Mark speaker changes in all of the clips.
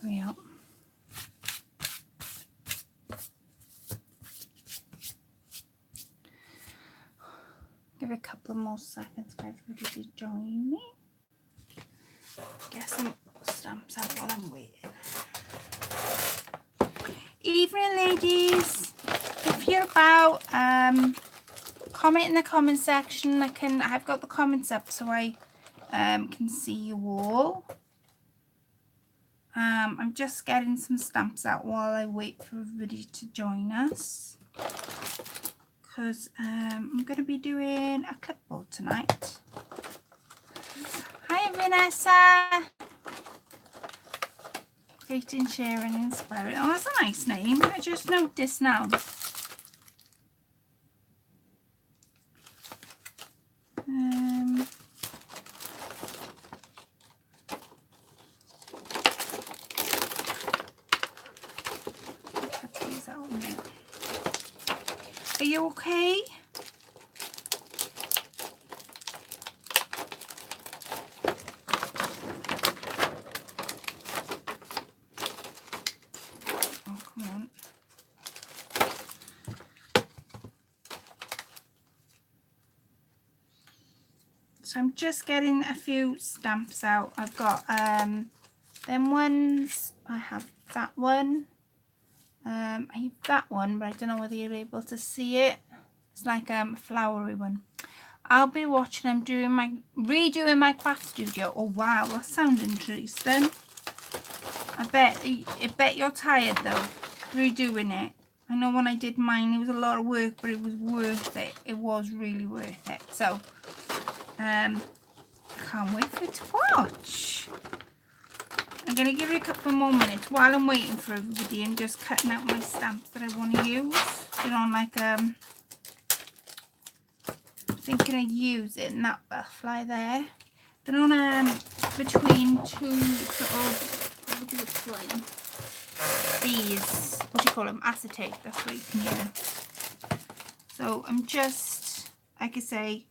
Speaker 1: There we are. Give it a couple of more seconds for everybody to join me. Get some stamps out while I'm waiting. Evening, ladies. If you're about, comment in the comment section. I've got the comments up so I can see you all. I'm just getting some stamps out while I wait for everybody to join us, because I'm going to be doing a clipboard tonight. Hi Vanessa. Creating, sharing, inspiring. Oh, that's a nice name. I just noticed now. Are you okay? Oh, come on. So I'm just getting a few stamps out. I've got them ones. I have that one. I have that one, but I don't know whether you're able to see it. It's like a flowery one. I'll be watching. I'm redoing my craft studio. Oh wow, that sounds interesting. I bet you're tired though, redoing it. I know when I did mine, it was a lot of work, but it was worth it. It was really worth it. So, I can't wait for it to watch. I'm going to give it a couple more minutes while I'm waiting for everybody and just cutting out my stamps that I want to use. You know, like, thinking of using that butterfly there. Then on between two sort of, what do you explain? These, what do you call them? Acetate, that's what you can use. So I'm just, like I say,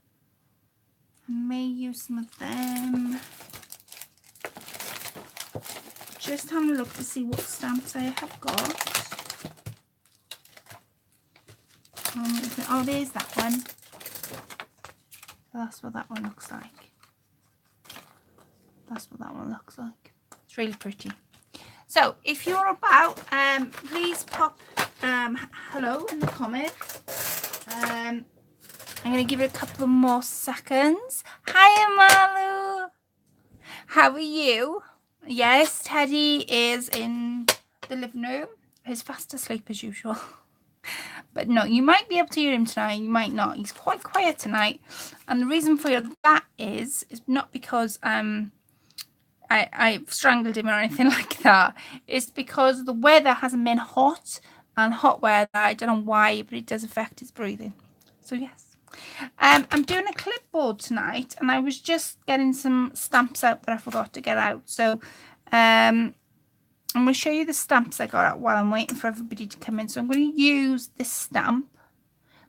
Speaker 1: I may use some of them. Just having a look to see what stamps I have got. Oh, there's that one. That's what that one looks like. That's what that one looks like. It's really pretty. So if you're about, please pop hello in the comments. I'm going to give it a couple of more seconds. Hi Amalu. How are you? Yes, Teddy is in the living room. He's fast asleep as usual. But no, you might be able to hear him tonight. You might not. He's quite quiet tonight. And the reason for that is not because I strangled him or anything like that. It's because the weather hasn't been hot, and hot weather, I don't know why, but it does affect his breathing. So yes. I'm doing a clipboard tonight, and I was just getting some stamps out that I forgot to get out. So I'm going to show you the stamps I got out while I'm waiting for everybody to come in. So I'm going to use this stamp,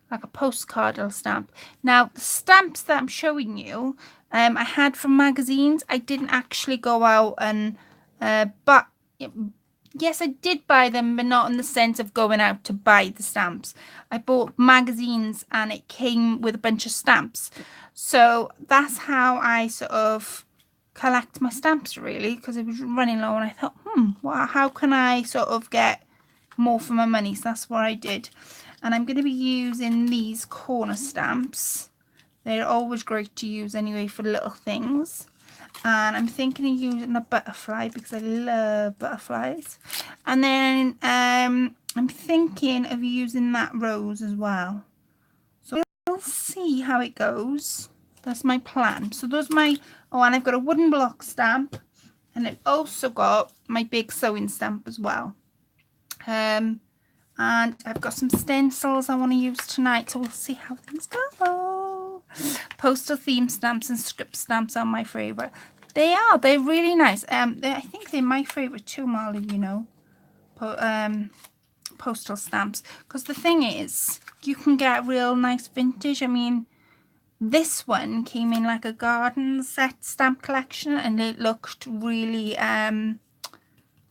Speaker 1: like a postcardal stamp. Now, the stamps that I'm showing you, I had from magazines. I didn't actually go out and but yes, I did buy them, but not in the sense of going out to buy the stamps. I bought magazines and it came with a bunch of stamps. So that's how I sort of collect my stamps, really, because it was running low and I thought, well, how can I sort of get more for my money? So that's what I did. And I'm going to be using these corner stamps. They're always great to use anyway for little things. And I'm thinking of using a butterfly because I love butterflies. And then I'm thinking of using that rose as well. So we'll see how it goes. That's my plan. So those my, oh, and I've got a wooden block stamp. And I've also got my big sewing stamp as well. And I've got some stencils I want to use tonight. So we'll see how things go. Postal theme stamps and script stamps are my favourite. They are. They're really nice. I think they're my favourite too, Marley, you know. Postal stamps. Because the thing is, you can get real nice vintage. I mean, this one came in like a garden set stamp collection. And it looked really,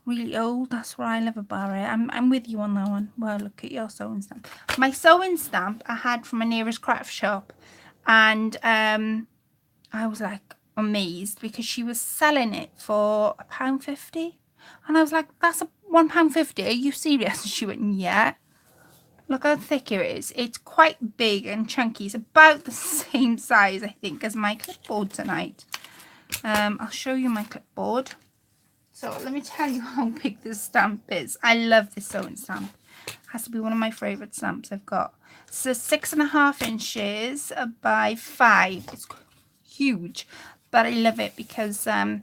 Speaker 1: really old. That's what I love about it. I'm with you on that one. Well, look at your sewing stamp. My sewing stamp I had from my nearest craft shop, and I was like amazed because she was selling it for £1.50, and I was like, that's a £1.50. Are you serious? And she went, yeah. Look how thick it is. It's quite big and chunky. It's about the same size, I think, as my clipboard tonight. I'll show you my clipboard. So let me tell you how big this stamp is. I love this sewing stamp. It has to be one of my favourite stamps I've got. So 6.5 inches by 5. It's huge, but I love it because I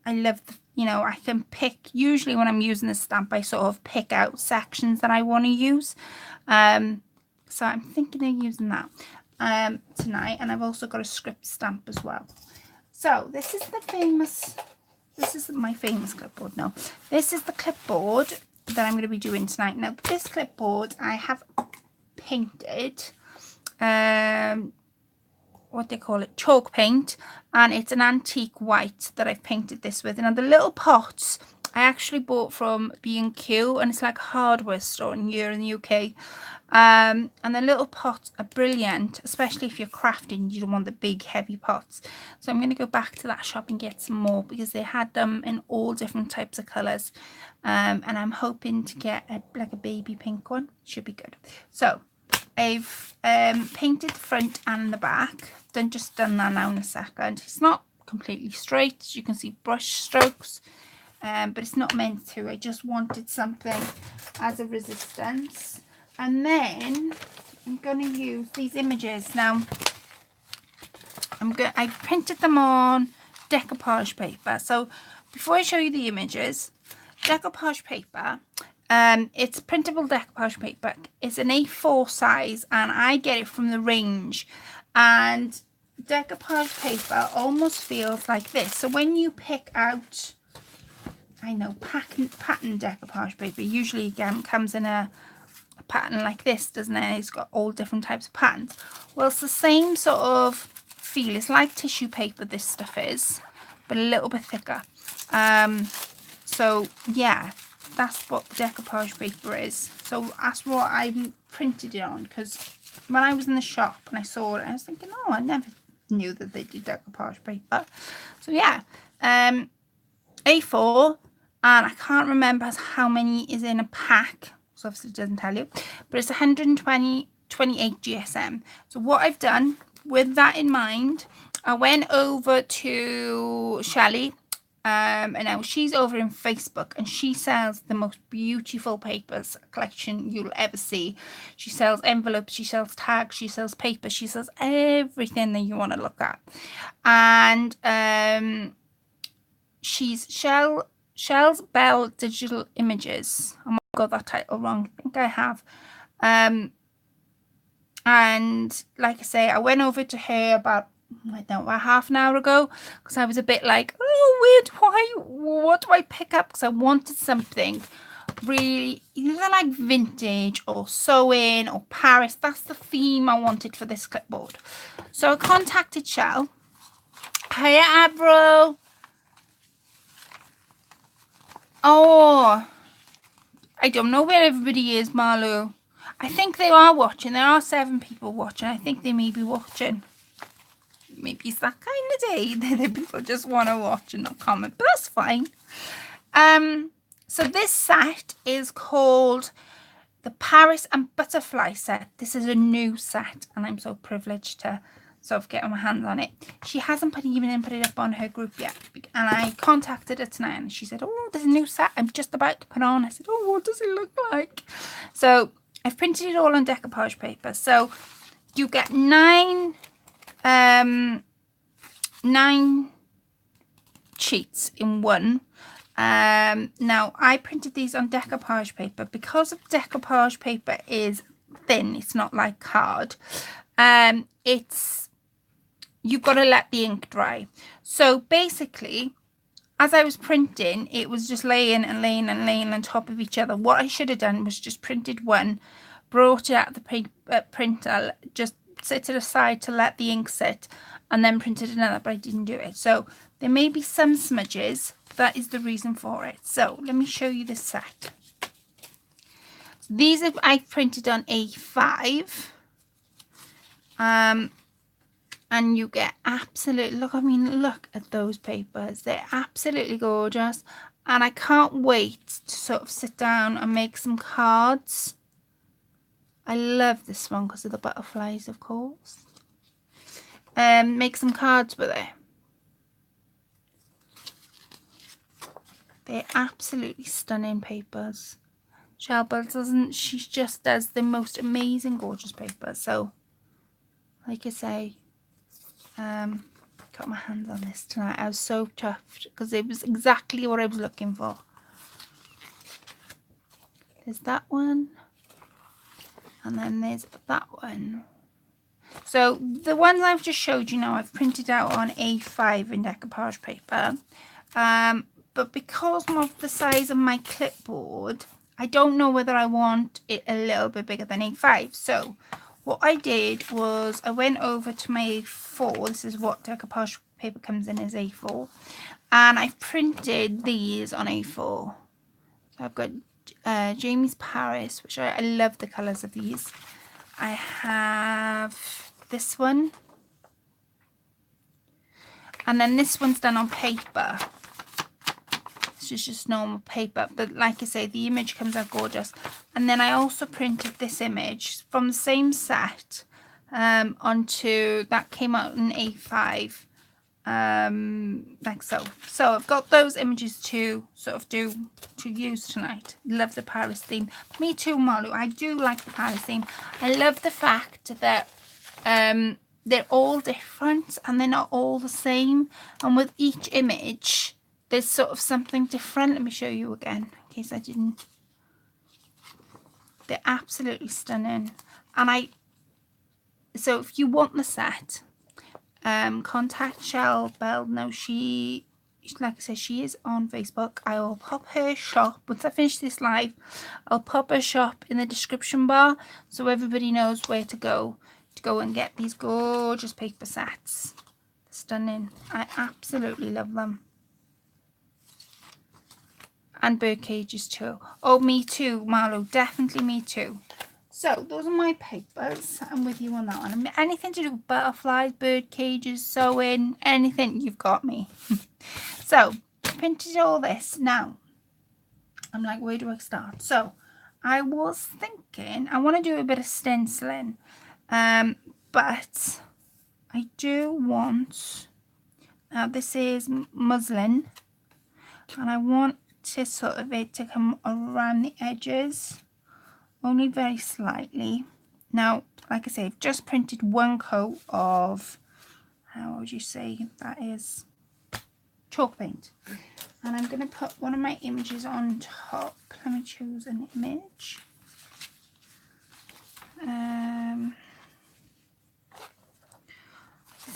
Speaker 1: love the, you know, I can pick, usually when I'm using this stamp I sort of pick out sections that I want to use, so I'm thinking of using that tonight. And I've also got a script stamp as well. So this is my famous clipboard. No, this is the clipboard that I'm going to be doing tonight. Now this clipboard I have painted what they call it, chalk paint, and it's an antique white that I've painted this with. And the little pots I actually bought from B&Q, and it's like a hardware store here in the UK, and the little pots are brilliant, especially if you're crafting. You don't want the big heavy pots. So I'm going to go back to that shop and get some more, because they had them in all different types of colours, and I'm hoping to get like a baby pink one. Should be good. So I've painted the front and the back. Just done that now in a second. It's not completely straight, as you can see, brush strokes, but it's not meant to. I just wanted something as a resistance. And then I'm going to use these images. Now I printed them on decoupage paper. So before I show you the images, decoupage paper, it's printable decoupage paper. It's an A4 size, and I get it from the range. And decoupage paper almost feels like this. So when you pick out, I know, pattern decoupage paper, usually again comes in a pattern like this, doesn't it? It's got all different types of patterns. Well, it's the same sort of feel. It's like tissue paper, this stuff is, but a little bit thicker. So yeah, that's what decoupage paper is. So that's what I printed it on, because when I was in the shop and I saw it, I was thinking, oh, I never knew that they did decoupage paper. So yeah, A4, and I can't remember how many is in a pack, so obviously it doesn't tell you, but it's 128 GSM. So what I've done with that in mind, I went over to Shelley, and now she's over in Facebook, and she sells the most beautiful papers collection you'll ever see. She sells envelopes, she sells tags, she sells paper, she sells everything that you want to look at. And she's Shell's Bell Digital Images. I might have got that title wrong. I think I have. And like I say, I went over to her about, I don't know, about half an hour ago, because I was a bit like, oh, what do I pick up? Because I wanted something really either like vintage or sewing or Paris. That's the theme I wanted for this clipboard. So I contacted Shell. Hiya, Avril. Oh, I don't know where everybody is, Marlo. I think they are watching. There are 7 people watching. I think they may be watching. Maybe it's that kind of day that the people just want to watch and not comment, but that's fine. So this set is called the Paris and Butterfly set. This is a new set, and I'm so privileged to sort of get my hands on it. She hasn't even put it up on her group yet, and I contacted her tonight, and she said, oh, there's a new set I'm just about to put on. I said, oh, what does it look like? So I've printed it all on decoupage paper. So you get 9 sheets in one. Now I printed these on decoupage paper because of decoupage paper is thin. It's not like card. You've got to let the ink dry. So basically, as I was printing, it was just laying on top of each other. What I should have done was just printed one, brought it out the printer, just set it aside to let the ink sit, and then printed another, but I didn't do it. So There may be some smudges. That is the reason for it. So let me show you the set. These I printed on A5. And you get absolute, look at those papers. They're absolutely gorgeous. And I can't wait to sort of sit down and make some cards. I love this one because of the butterflies, of course. Make some cards with it. They're absolutely stunning papers. Shelby she just does the most amazing, gorgeous papers. So, like I say, got my hands on this tonight. I was so chuffed because it was exactly what I was looking for. There's that one, and then there's that one. So the ones I've just showed you now, I've printed out on A5 in decoupage paper, but because of the size of my clipboard, I don't know whether I want it a little bit bigger than A5. So what I did was I went over to my A4. This is what decoupage paper comes in as A4. And I've printed these on A4. So I've got Jamie's Paris, which I love the colours of these. I have this one. And then this one's done on paper. This is just normal paper, but like I say, the image comes out gorgeous. And then I also printed this image from the same set onto, that came out in A5, like so. So I've got those images to sort of to use tonight. Love the Paris theme. Me too, Marlo. I do like the Paris theme. I love the fact that they're all different and they're not all the same. And with each image, there's sort of something different. Let me show you again in case I didn't. They're absolutely stunning. And so if you want the set, contact Shell Bell. No, she, like I said, she is on Facebook. I will pop her shop. Once I finish this live, I'll pop her shop in the description bar so everybody knows where to go and get these gorgeous paper sets. Stunning. I absolutely love them. And bird cages too. Oh, me too, Marlo. Definitely me too. So those are my papers. I'm with you on that one. Anything to do with butterflies, bird cages, sewing, anything, you've got me. So printed all this. Now I'm like, where do I start? So I was thinking I want to do a bit of stenciling, but I do want, now this is muslin, and I want to sort of it to come around the edges, only very slightly. Now, like I say, I've just printed one coat of, how would you say that is, chalk paint, and I'm going to put one of my images on top. Let me choose an image. I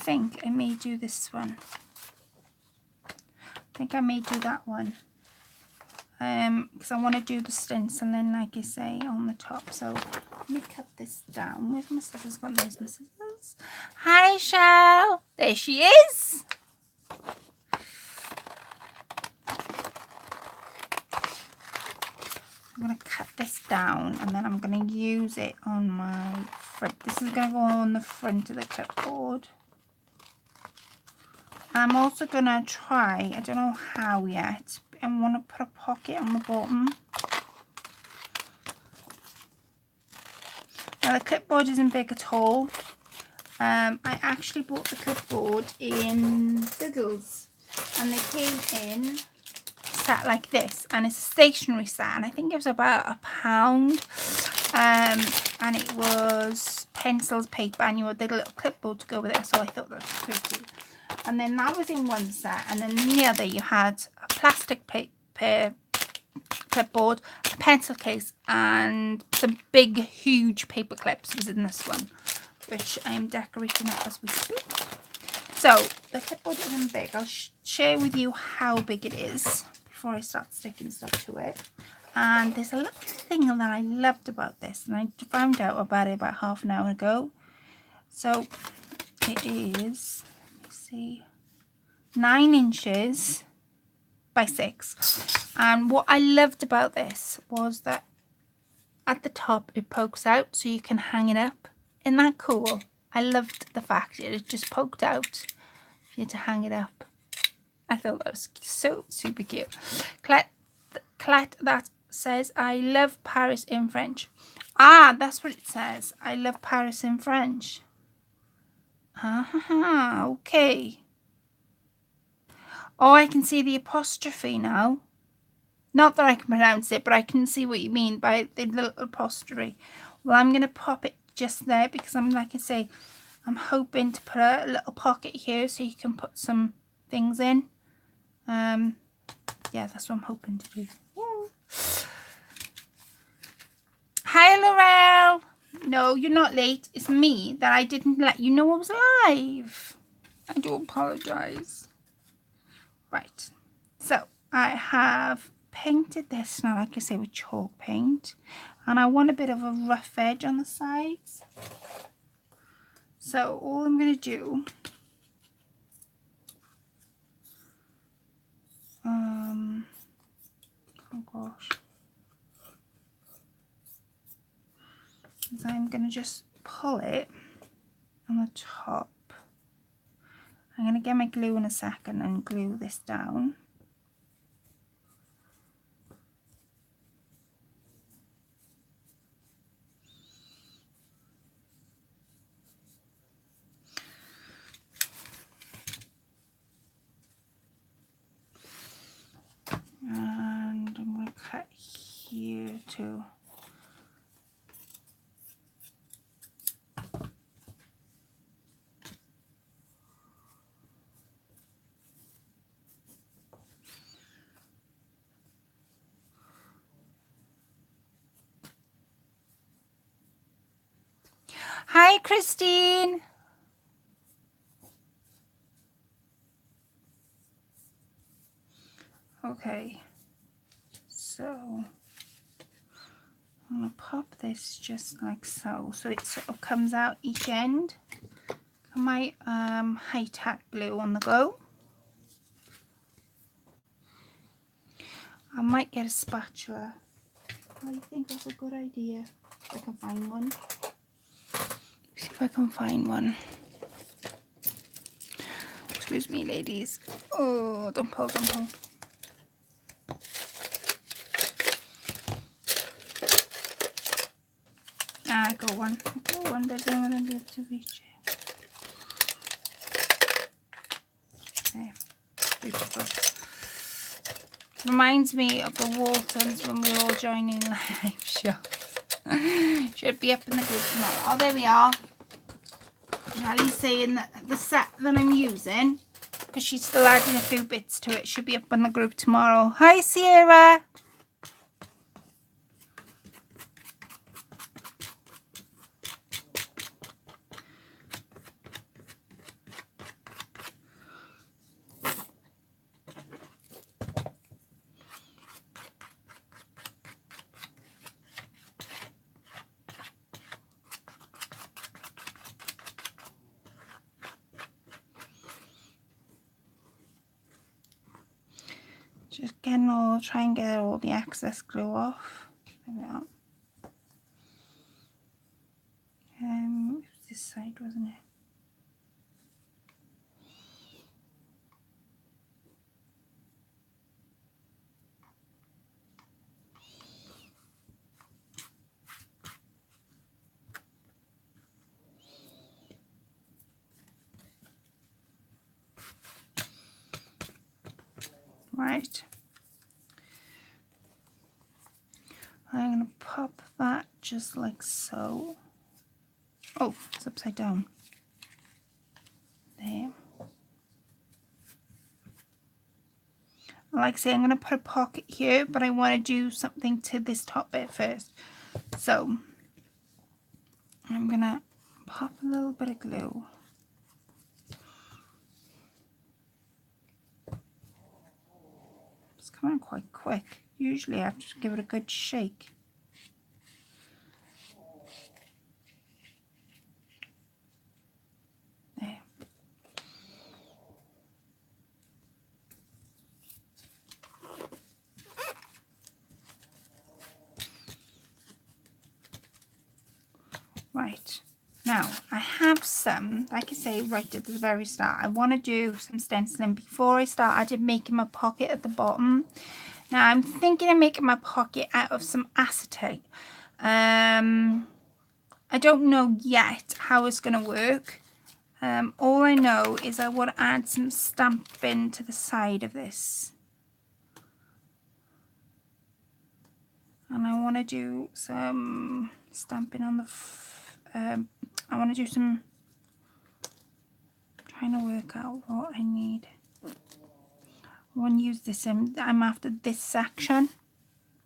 Speaker 1: think I may do this one. I think I may do that one. Because I want to do the stenciling, like I say, on the top. So let me cut this down. Where's my scissors? Got those my scissors. Hi, Shell. There she is. I'm going to cut this down and then I'm going to use it on my front. This is going to go on the front of the clipboard. I'm also going to try, I don't know how yet, I want to put a pocket on the bottom. Now the clipboard isn't big at all. I actually bought the clipboard in Diddles, and they came in set like this, and it's a stationery set, and I think it was about £1, and it was pencils, paper, and you had the little clipboard to go with it, so I thought that was pretty. And then that was in one set, and then in the other you had a plastic paper clipboard, a pencil case, and some big huge paper clips was in this one, which I am decorating up as we speak. So the clipboard isn't big. I'll share with you how big it is before I start sticking stuff to it. And there's a little thing that I loved about this, and I found out about it about half an hour ago. So it is, let me see, 9 inches by 6. And what I loved about this was that at the top it pokes out so you can hang it up. Isn't that cool? I loved the fact it just poked out for you to hang it up. I thought that was so super cute. Colette that says, I love Paris in French. Ah, that's what it says. I love Paris in French. Ah, okay. Oh, I can see the apostrophe now. Not that I can pronounce it, but I can see what you mean by the little apostrophe. Well, I'm going to pop it just there because I'm, like I say, I'm hoping to put a little pocket here so you can put some things in. Yeah, that's what I'm hoping to do. Woo. Hi, Laurel. No, you're not late. It's me that I didn't let you know I was live. I do apologise. Right. So, I have painted this now, like I say, with chalk paint. And I want a bit of a rough edge on the sides. So, all I'm going to do... oh gosh. Is I'm going to just pull it on the top. I'm going to get my glue in a second and glue this down. And I'm going to cut here too. Hi, Christine. Okay, so I'm going to pop this just like so, so it sort of comes out each end. Got my high tack glue on the go. I might get a spatula. I think that's a good idea. If I can find one. See if I can find one. Excuse me, ladies. Oh, don't pull, don't pull. Ah, I got one. I got one, but then I'm going to be able to reach it. Okay. Beautiful. Reminds me of the Waltons when we were all joining live show. Should be up in the group tomorrow. Oh, there we are. Nally's saying that the set that I'm using, because she's still adding a few bits to it, should be up in the group tomorrow. Hi, Sierra. Just getting all, try and get all the excess glue off. There we are. It was this side, wasn't it? Right. I'm going to pop that just like so. Oh, it's upside down. There. Like I say, I'm going to put a pocket here, but I want to do something to this top bit first. So, I'm going to pop a little bit of glue. It's coming quite quick. Usually I have to give it a good shake. There. Right. Now, I have some, like I say, right at the very start. I want to do some stenciling. Before I start, I did making my pocket at the bottom. Now, I'm thinking of making my pocket out of some acetate. I don't know yet how it's going to work. All I know is I want to add some stamping to the side of this. And I want to do some stamping on the... I want to do some... trying to work out what I need. I want to use this I'm after this section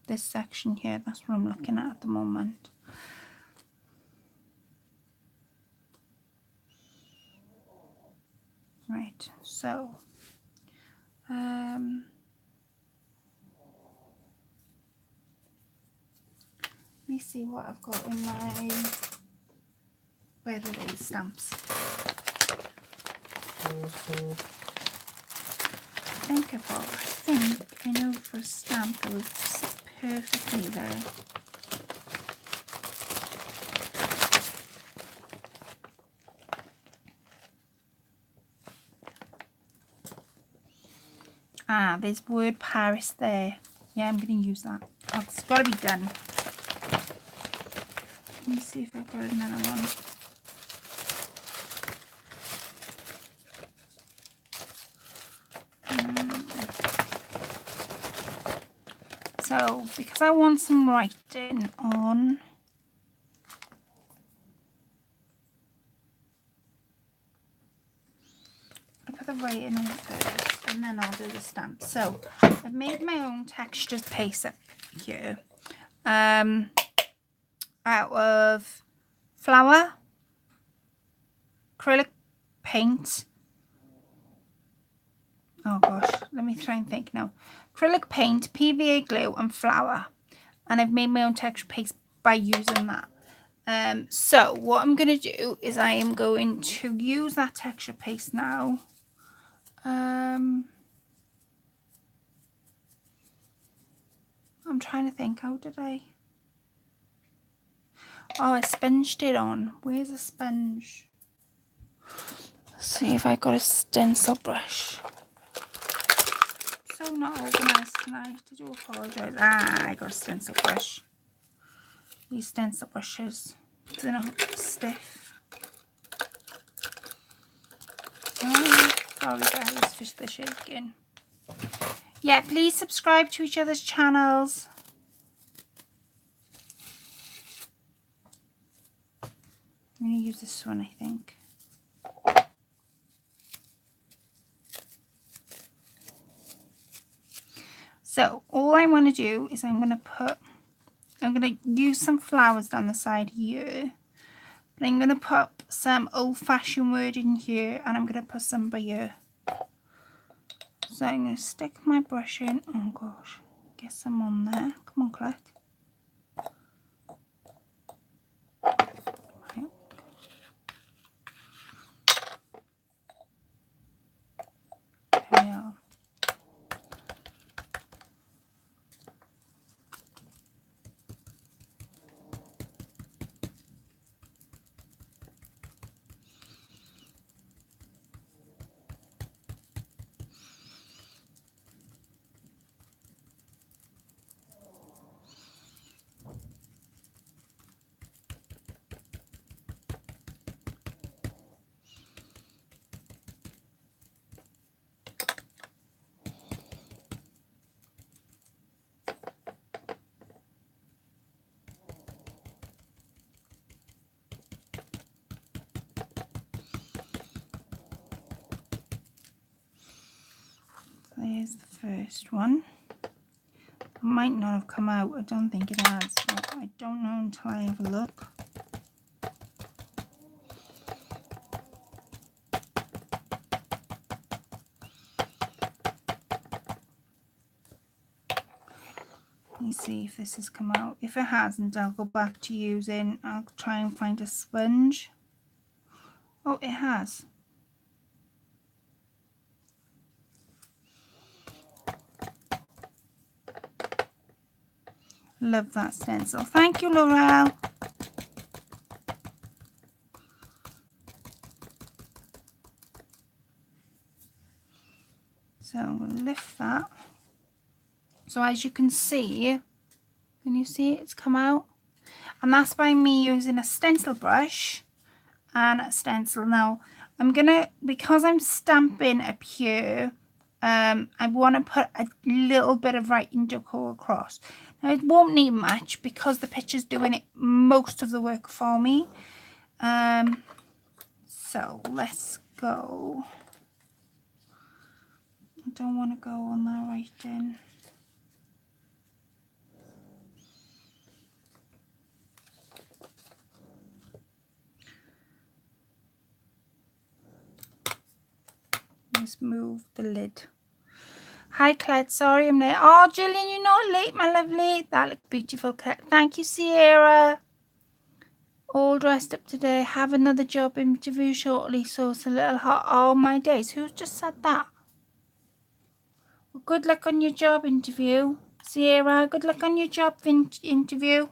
Speaker 1: here. That's what I'm looking at the moment. Right, so let me see what I've got in my... where are these stamps? I think I know for a stamp that would sit perfectly there. Ah, there's word Paris there. Yeah, I'm going to use that. Oh, it's got to be done. Let me see if I've got another one. So, because I want some writing on... I'll put the writing on first and then I'll do the stamp. So, I've made my own textures paste up here. Out of flour, acrylic paint. Oh gosh, let me try and think now. Acrylic paint, PVA glue and flour. And I've made my own texture paste by using that. So what I'm going to do is I am going to use that texture paste now. I'm trying to think, how did I... Oh, I sponged it on. Where's a sponge? Let's see if I got a stencil brush. So not organised tonight. I do apologise. Ah, I got a stencil brush. These stencil brushes, they're not stiff. Oh, sorry guys for the shaking. Yeah, please subscribe to each other's channels. I'm going to use this one, I think. So all I want to do is I'm going to use some flowers down the side here. But I'm going to put some old-fashioned word in here and I'm going to put some by here. So I'm going to stick my brush in. Oh gosh, get some on there. Come on, Colette. Right. There we are. There's the first one. It might not have come out. I don't think it has. But I don't know until I have a look. Let me see if this has come out. If it hasn't, I'll go back to using... I'll try and find a sponge. Oh, it has. Love that stencil. Thank you, Laurel. I'm going to lift that. So as you can see it's come out? And that's by me using a stencil brush and a stencil. Now I'm gonna, because I'm stamping up here, I want to put a little bit of writing to go across. Now it won't need much because the picture's doing it most of the work for me. So let's go. I don't want to go on that writing. Let's move the lid. Hi Claire, sorry I'm late. Oh Gillian, you're not late, my lovely. That looks beautiful, Claire. Thank you, Sierra. All dressed up today. Have another job interview shortly, so it's a little hot. Oh my days, who just said that? Well, good luck on your job interview, Sierra. Good luck on your job interview.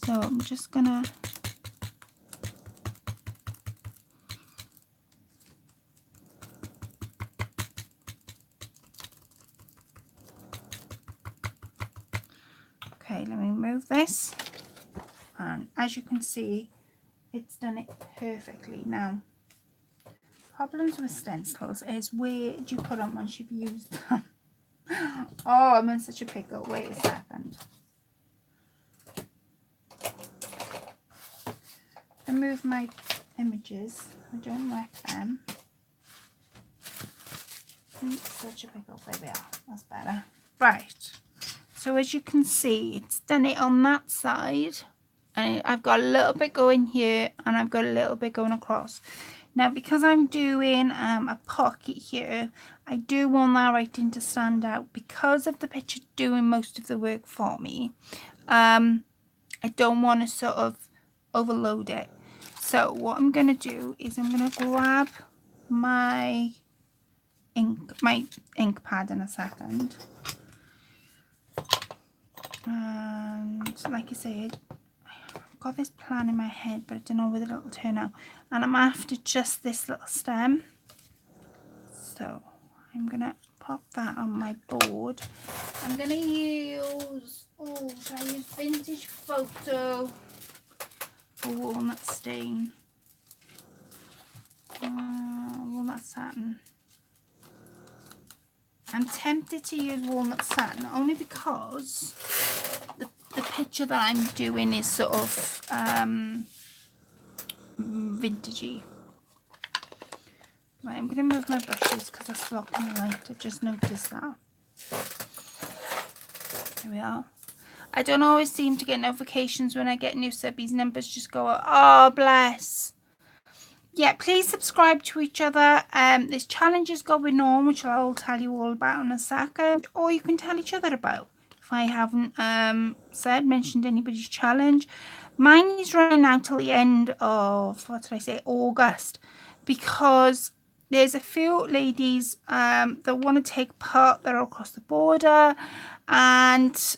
Speaker 1: So I'm just gonna okay, let me move this, and as you can see it's done it perfectly. Now problems with stencils is where do you put them once you've used them? Oh, I'm in such a pickle. Wait a second. I move my images. I don't like them. Such a pickle. There we are. That's better. Right. So as you can see, it's done it on that side. And I've got a little bit going here and I've got a little bit going across. Now, because I'm doing a pocket here, I do want that writing to stand out because of the picture doing most of the work for me. I don't want to sort of overload it. So what I'm going to do is I'm going to grab my ink pad in a second. And like I said, I've got this plan in my head, but I don't know whether it'll turn out. And I'm after just this little stem. So I'm going to pop that on my board. I'm going to use, should I use Vintage Photo for walnut stain? Walnut satin. I'm tempted to use walnut satin only because the picture that I'm doing is sort of vintagey. Right, I'm going to move my brushes because that's blocking the light. I've just noticed that. Here we are. I don't always seem to get notifications when I get new subbies. Numbers just go, oh bless. Yeah, please subscribe to each other. This challenge is going on, which I'll tell you all about in a second, or you can tell each other about. If I haven't mentioned anybody's challenge, mine is running out till the end of August, because there's a few ladies that want to take part that are across the border, and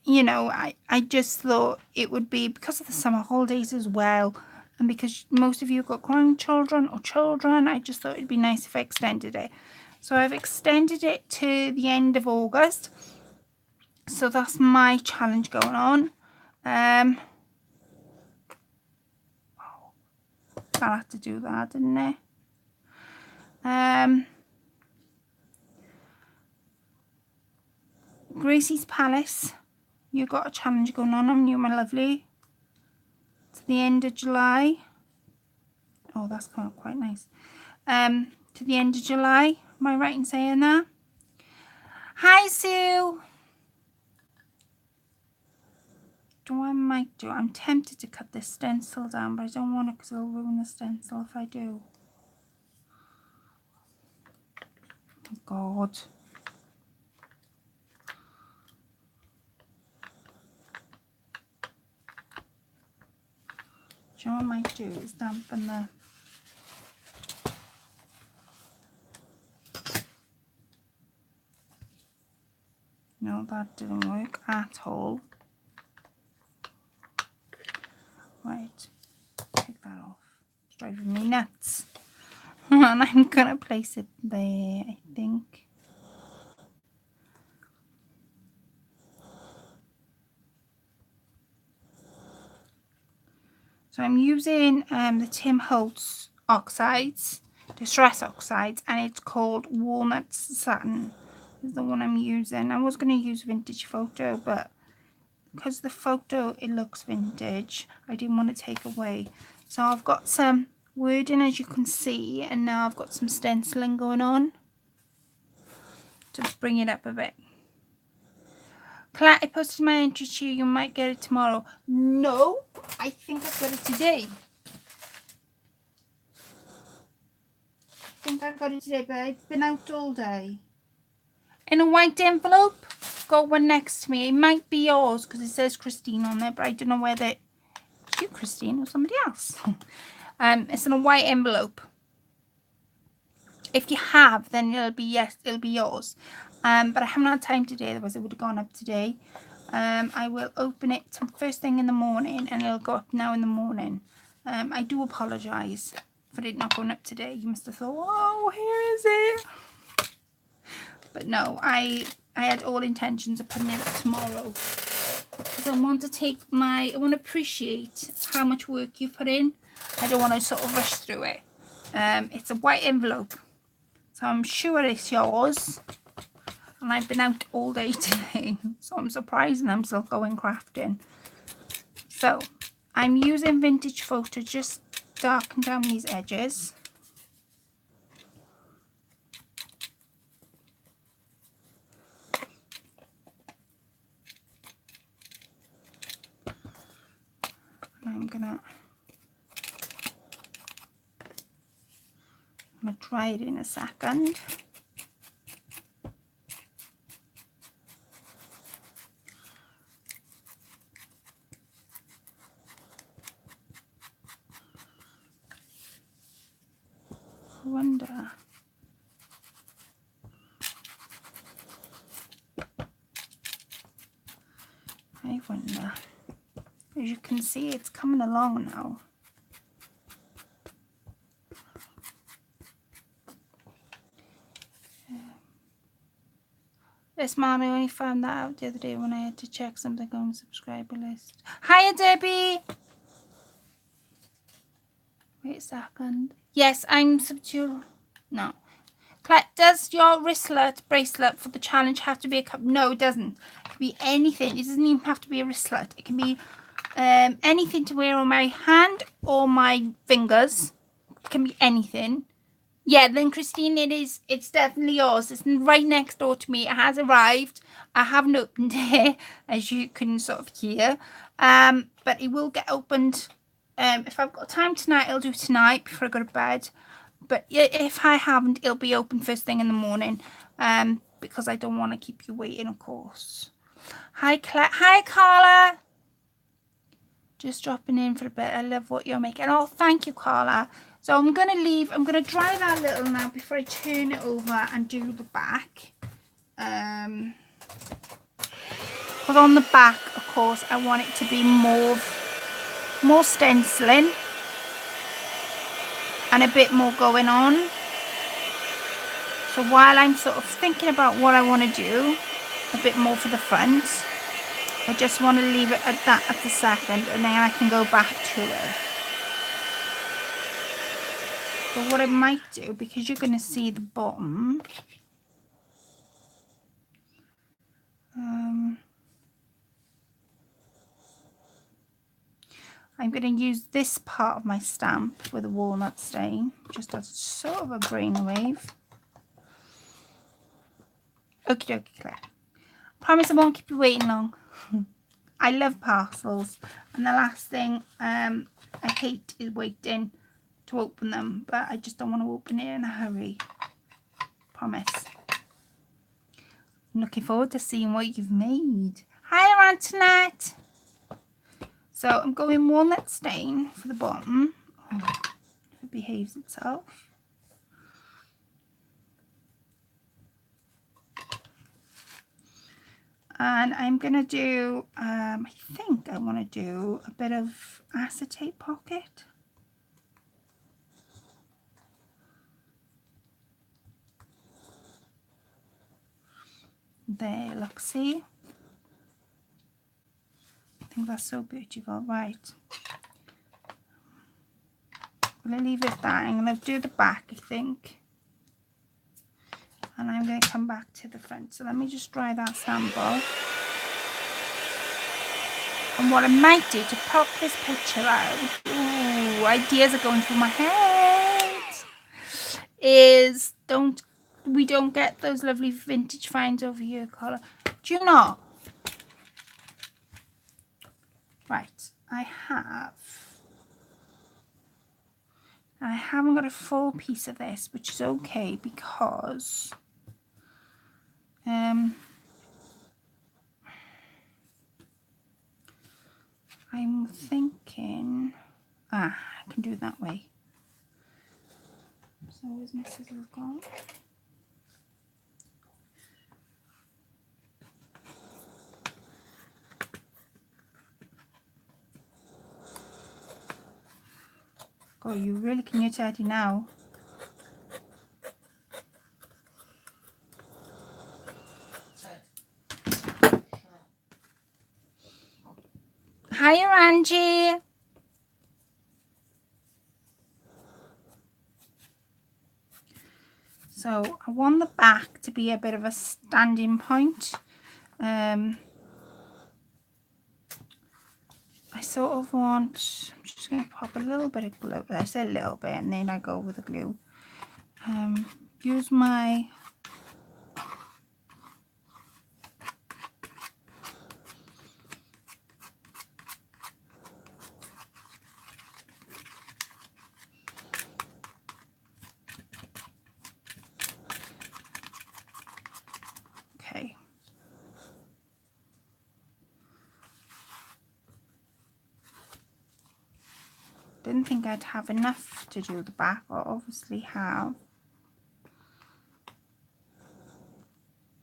Speaker 1: you know, I just thought it would be because of the summer holidays as well. And because most of you have got grandchildren or children, I just thought it'd be nice if I extended it. So I've extended it to the end of August. So that's my challenge going on. I had to do that, didn't I? Gracie's Palace. You got a challenge going on, haven't you, my lovely? To the end of July. Oh, that's come out quite nice. To the end of July. Am I right in saying that? Hi, Sue. I might do. I'm tempted to cut this stencil down, but I don't want to because it'll ruin the stencil if I do. Oh, God. Do you know what I might do is dampen the... No, that didn't work at all. Right, take that off. driving me nuts. And I'm going to place it there, I think. So I'm using the Tim Holtz oxides, distress oxides, and it's called Walnut Satin. This is the one I'm using. I was going to use Vintage Photo, but because the photo, it looks vintage, I didn't want to take away. So I've got some wording, as you can see, and now I've got some stenciling going on to bring it up a bit. Claire, I posted my entry to you. You might get it tomorrow. No, I think I've got it today. I think I got it today, but I've been out all day. In a white envelope. Got one next to me. It might be yours because it says Christine on there, but I don't know whether it's you, Christine, or somebody else. It's in a white envelope. If you have, then it'll be yes, it'll be yours. But I haven't had time today, otherwise it would have gone up today. I will open it first thing in the morning, and it'll go up now in the morning. I do apologise for it not going up today. You must have thought, oh, here is it. But no, I had all intentions of putting it up tomorrow because I want to appreciate how much work you put in. I don't want to sort of rush through it. It's a white envelope, so I'm sure it's yours. And I've been out all day today, so I'm surprised and I'm still going crafting. So I'm using Vintage Photo, just darken down these edges. I'm gonna dry it in a second. I wonder. As you can see, it's coming along now. This man, I only found that out the other day when I had to check something on the subscriber list. Hiya, Debbie! Wait a second. Yes, I'm subdued. No. Claire, does your wristlet bracelet for the challenge have to be a cup? No, it doesn't. It can be anything. It doesn't even have to be a wristlet. It can be anything to wear on my hand or my fingers. It can be anything. Yeah, then Christine, it's definitely yours. It's right next door to me. It has arrived. I haven't opened it, as you can sort of hear. But it will get opened. If I've got time tonight, I'll do it tonight before I go to bed. But if I haven't, it'll be open first thing in the morning. Because I don't want to keep you waiting, of course. Hi, Claire. Hi, Carla. Just dropping in for a bit. I love what you're making. Oh, thank you, Carla. So I'm going to dry that a little now before I turn it over and do the back. Because on the back, of course, I want it to be more stenciling and a bit more going on. So while I'm sort of thinking about what I want to do, a bit more for the front, I just want to leave it at that at the second, and then I can go back to it. But what I might do, because you're going to see the bottom, I'm going to use this part of my stamp with a walnut stain, just as sort of a brainwave. Okie dokie, Claire. Promise I won't keep you waiting long. I love parcels, and the last thing I hate is waiting to open them, but I just don't want to open it in a hurry. Promise. I'm looking forward to seeing what you've made. Hi, Antoinette. So I'm going walnut stain for the bottom. Oh, it behaves itself. And I'm going to do, I think I want to do a bit of acetate pocket. There, look, see? I think that's so beautiful. Right. I'm going to leave it that. I'm going to do the back, I think. And I'm going to come back to the front. So let me just dry that sample. And what I might do to pop this picture out, ooh, ideas are going through my head, is we don't get those lovely vintage finds over here, Collar. Do you not? Right, I haven't got a full piece of this, which is okay because I'm thinking, I can do it that way. So where's my scissors gone? God, you really can use Teddy now. Hiya, Angie. So I want the back to be a bit of a standing point. I sort of want, I'm just going to pop a little bit of glue. I say a little bit and then I go with the glue. Use my okay. Didn't think I'd have enough to do the back, but obviously have.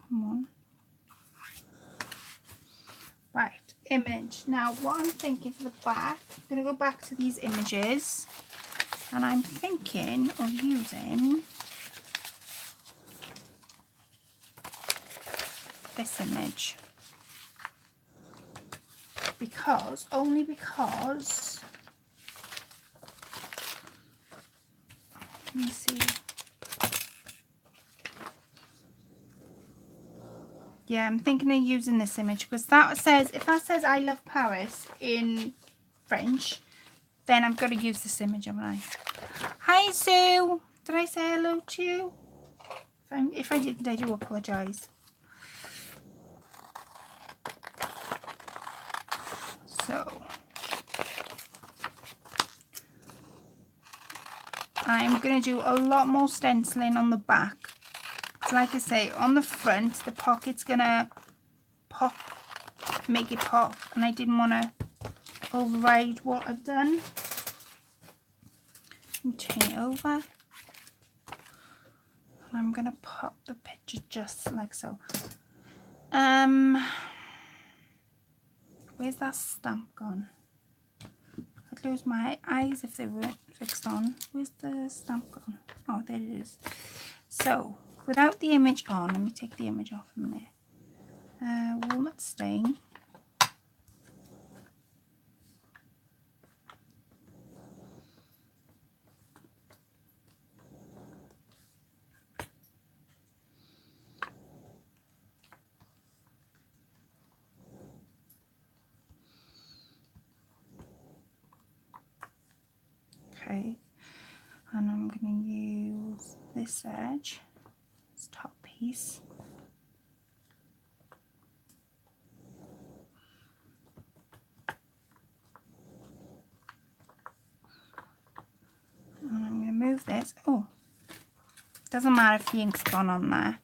Speaker 1: Come on. Right, image. Now what I'm thinking for the back, I'm going to go back to these images and I'm thinking of using this image only because let me see. Yeah, I'm thinking of using this image because that says, if that says I love Paris in French, then I've got to use this image, haven't I? Hi Sue, did I say hello to you? If I didn't, I do apologise. So I'm going to do a lot more stenciling on the back. Like I say, on the front, the pocket's going to pop, make it pop, and I didn't want to override what I've done. Turn it over. And I'm going to pop the picture just like so. Where's that stamp gone? I'd lose my eyes if they weren't fixed on. Where's the stamp gone? Oh, there it is. So, without the image on, let me take the image off a minute. Walnut stain. Okay, and I'm going to use this edge, this top piece. And I'm going to move this. Oh, doesn't matter if the ink's gone on there.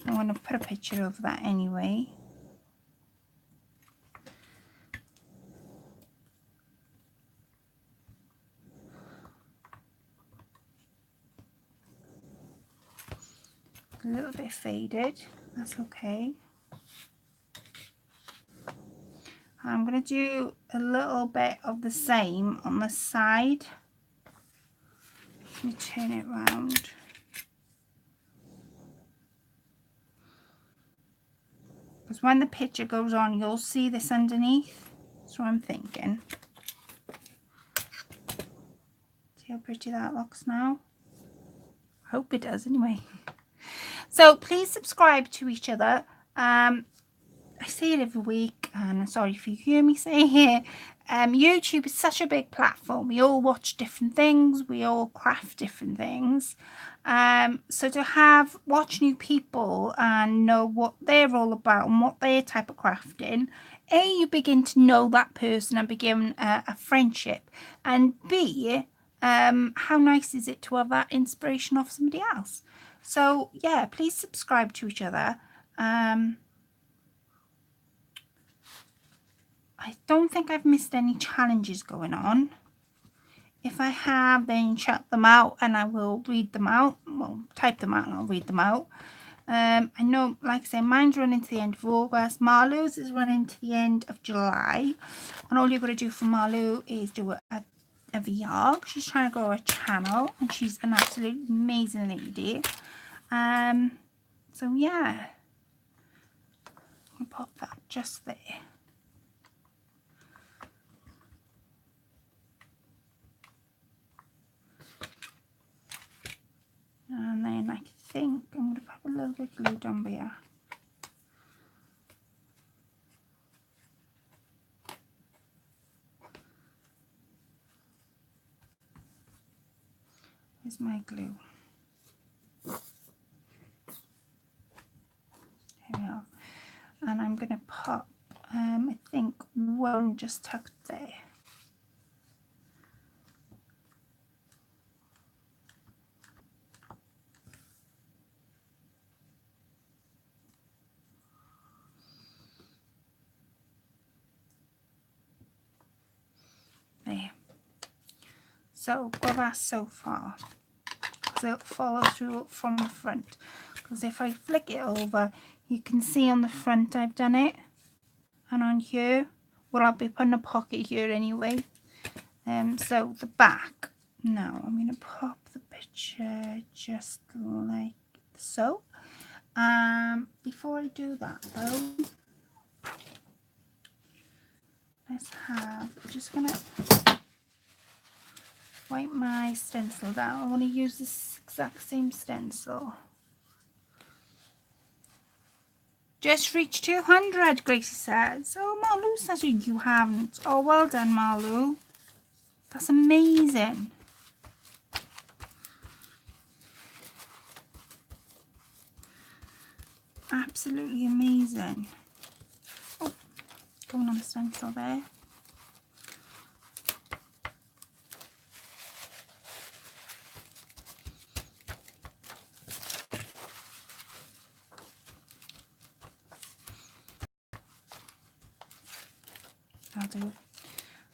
Speaker 1: I'm going to put a picture over that anyway. A little bit faded, that's okay. I'm going to do a little bit of the same on the side. Let me turn it round. because when the picture goes on, you'll see this underneath. So I'm thinking. See how pretty that looks now? I hope it does anyway. So please subscribe to each other. I say it every week, and I'm sorry if you hear me say it. YouTube is such a big platform. We all watch different things. We all craft different things. So to watch new people and know what they're all about and what their type of crafting, A, you begin to know that person and begin a friendship. And B, how nice is it to have that inspiration off somebody else? So yeah, please subscribe to each other. I don't think I've missed any challenges going on. If I have, then check them out and I will read them out. Well, type them out and I'll read them out. I know, like I say, mine's running to the end of August. Marlu's is running to the end of July. And all you've got to do for Marlu is do a VR. She's trying to grow a channel and she's an absolutely amazing lady. So yeah, I'll pop that just there. And then I think I'm going to put a little bit of glue down here. Here's my glue. Here we are. And I'm going to pop, I think, one just tucked there. There. So got that so far. So it'll follow through from the front. Because if I flick it over, you can see on the front I've done it. And on here, well, I'll be putting a pocket here anyway. So the back. Now I'm going to pop the picture just like so. Before I do that though, I'm just going to wipe my stencil down. I want to use this exact same stencil. Just reached 200, Gracie says. Oh, Marlu says you haven't. Oh, well done, Marlu. That's amazing. Absolutely amazing. Oh, going on the stencil there. I'll do.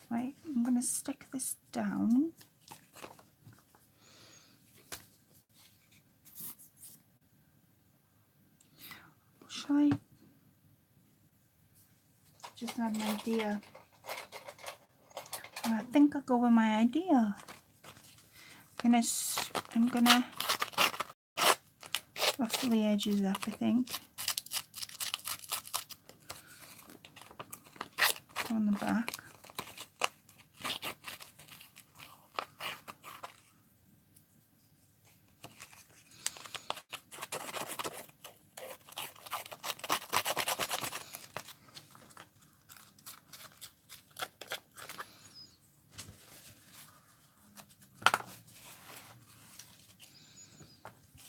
Speaker 1: Right, I'm going to stick this down. Shall I just have an idea? I think I'll go with my idea. I'm gonna ruffle the edges up, I think. On the back.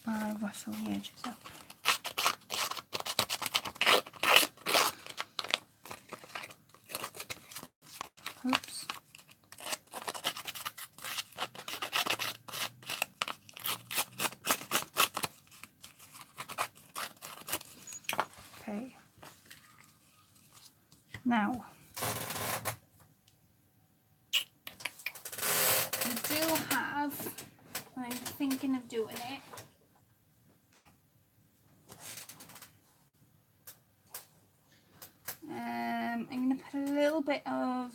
Speaker 1: I ruffle the edges up. Oops. Okay. Now, I'm thinking of doing it. I'm going to put a little bit of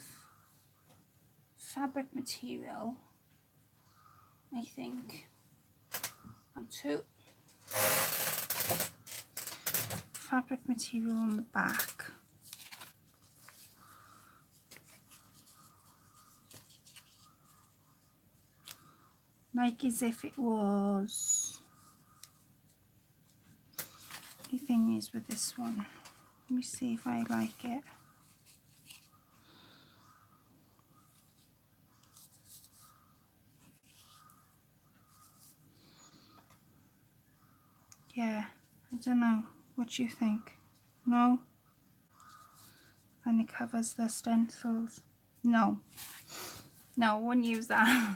Speaker 1: fabric material, I think, onto fabric material on the back. Like as if it was. The thing is with this one, let me see if I like it. Yeah, I don't know. What do you think? No? And it covers the stencils. No. No, I wouldn't use that.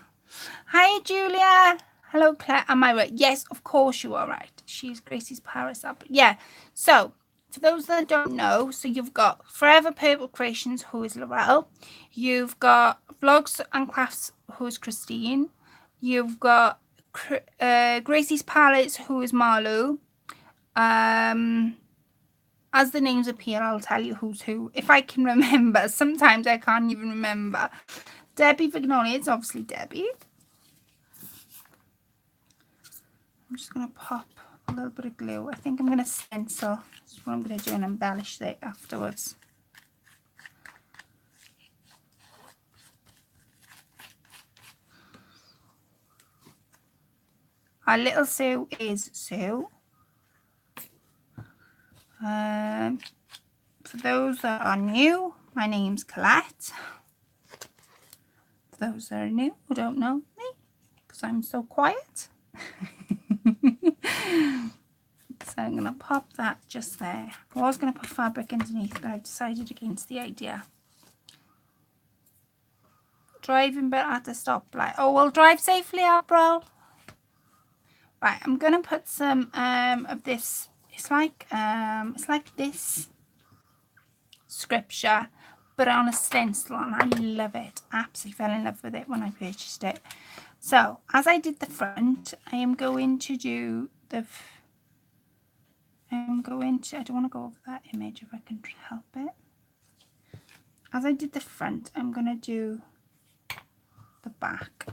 Speaker 1: Hi, Julia. Hello, Claire. Am I right? Yes, of course you are right. She's Gracie's Paris up. Yeah. So, for those that don't know, so you've got Forever Purple Creations, who is Laurel. You've got Vlogs and Crafts, who is Christine. You've got Gracie's Palettes, who is Marlu. As the names appear, I'll tell you who's who. If I can remember. Sometimes I can't even remember. Debbie Vignoli, it's obviously Debbie. I'm just going to pop a little bit of glue. I think I'm going to stencil. That's what I'm going to do and embellish it afterwards. Our little Sue is Sue. For those that are new, my name's Colette. For those that are new who don't know me, because I'm so quiet. So I'm going to pop that just there. I was going to put fabric underneath, but I decided against the idea. Driving but at the stoplight. Oh, we'll drive safely, April. Right, I'm going to put some of this. It's like this scripture, but on a stencil, and I love it. Absolutely fell in love with it when I purchased it. So, as I did the front, I am going to do the... I don't want to go over that image if I can help it. As I did the front, I'm going to do the back.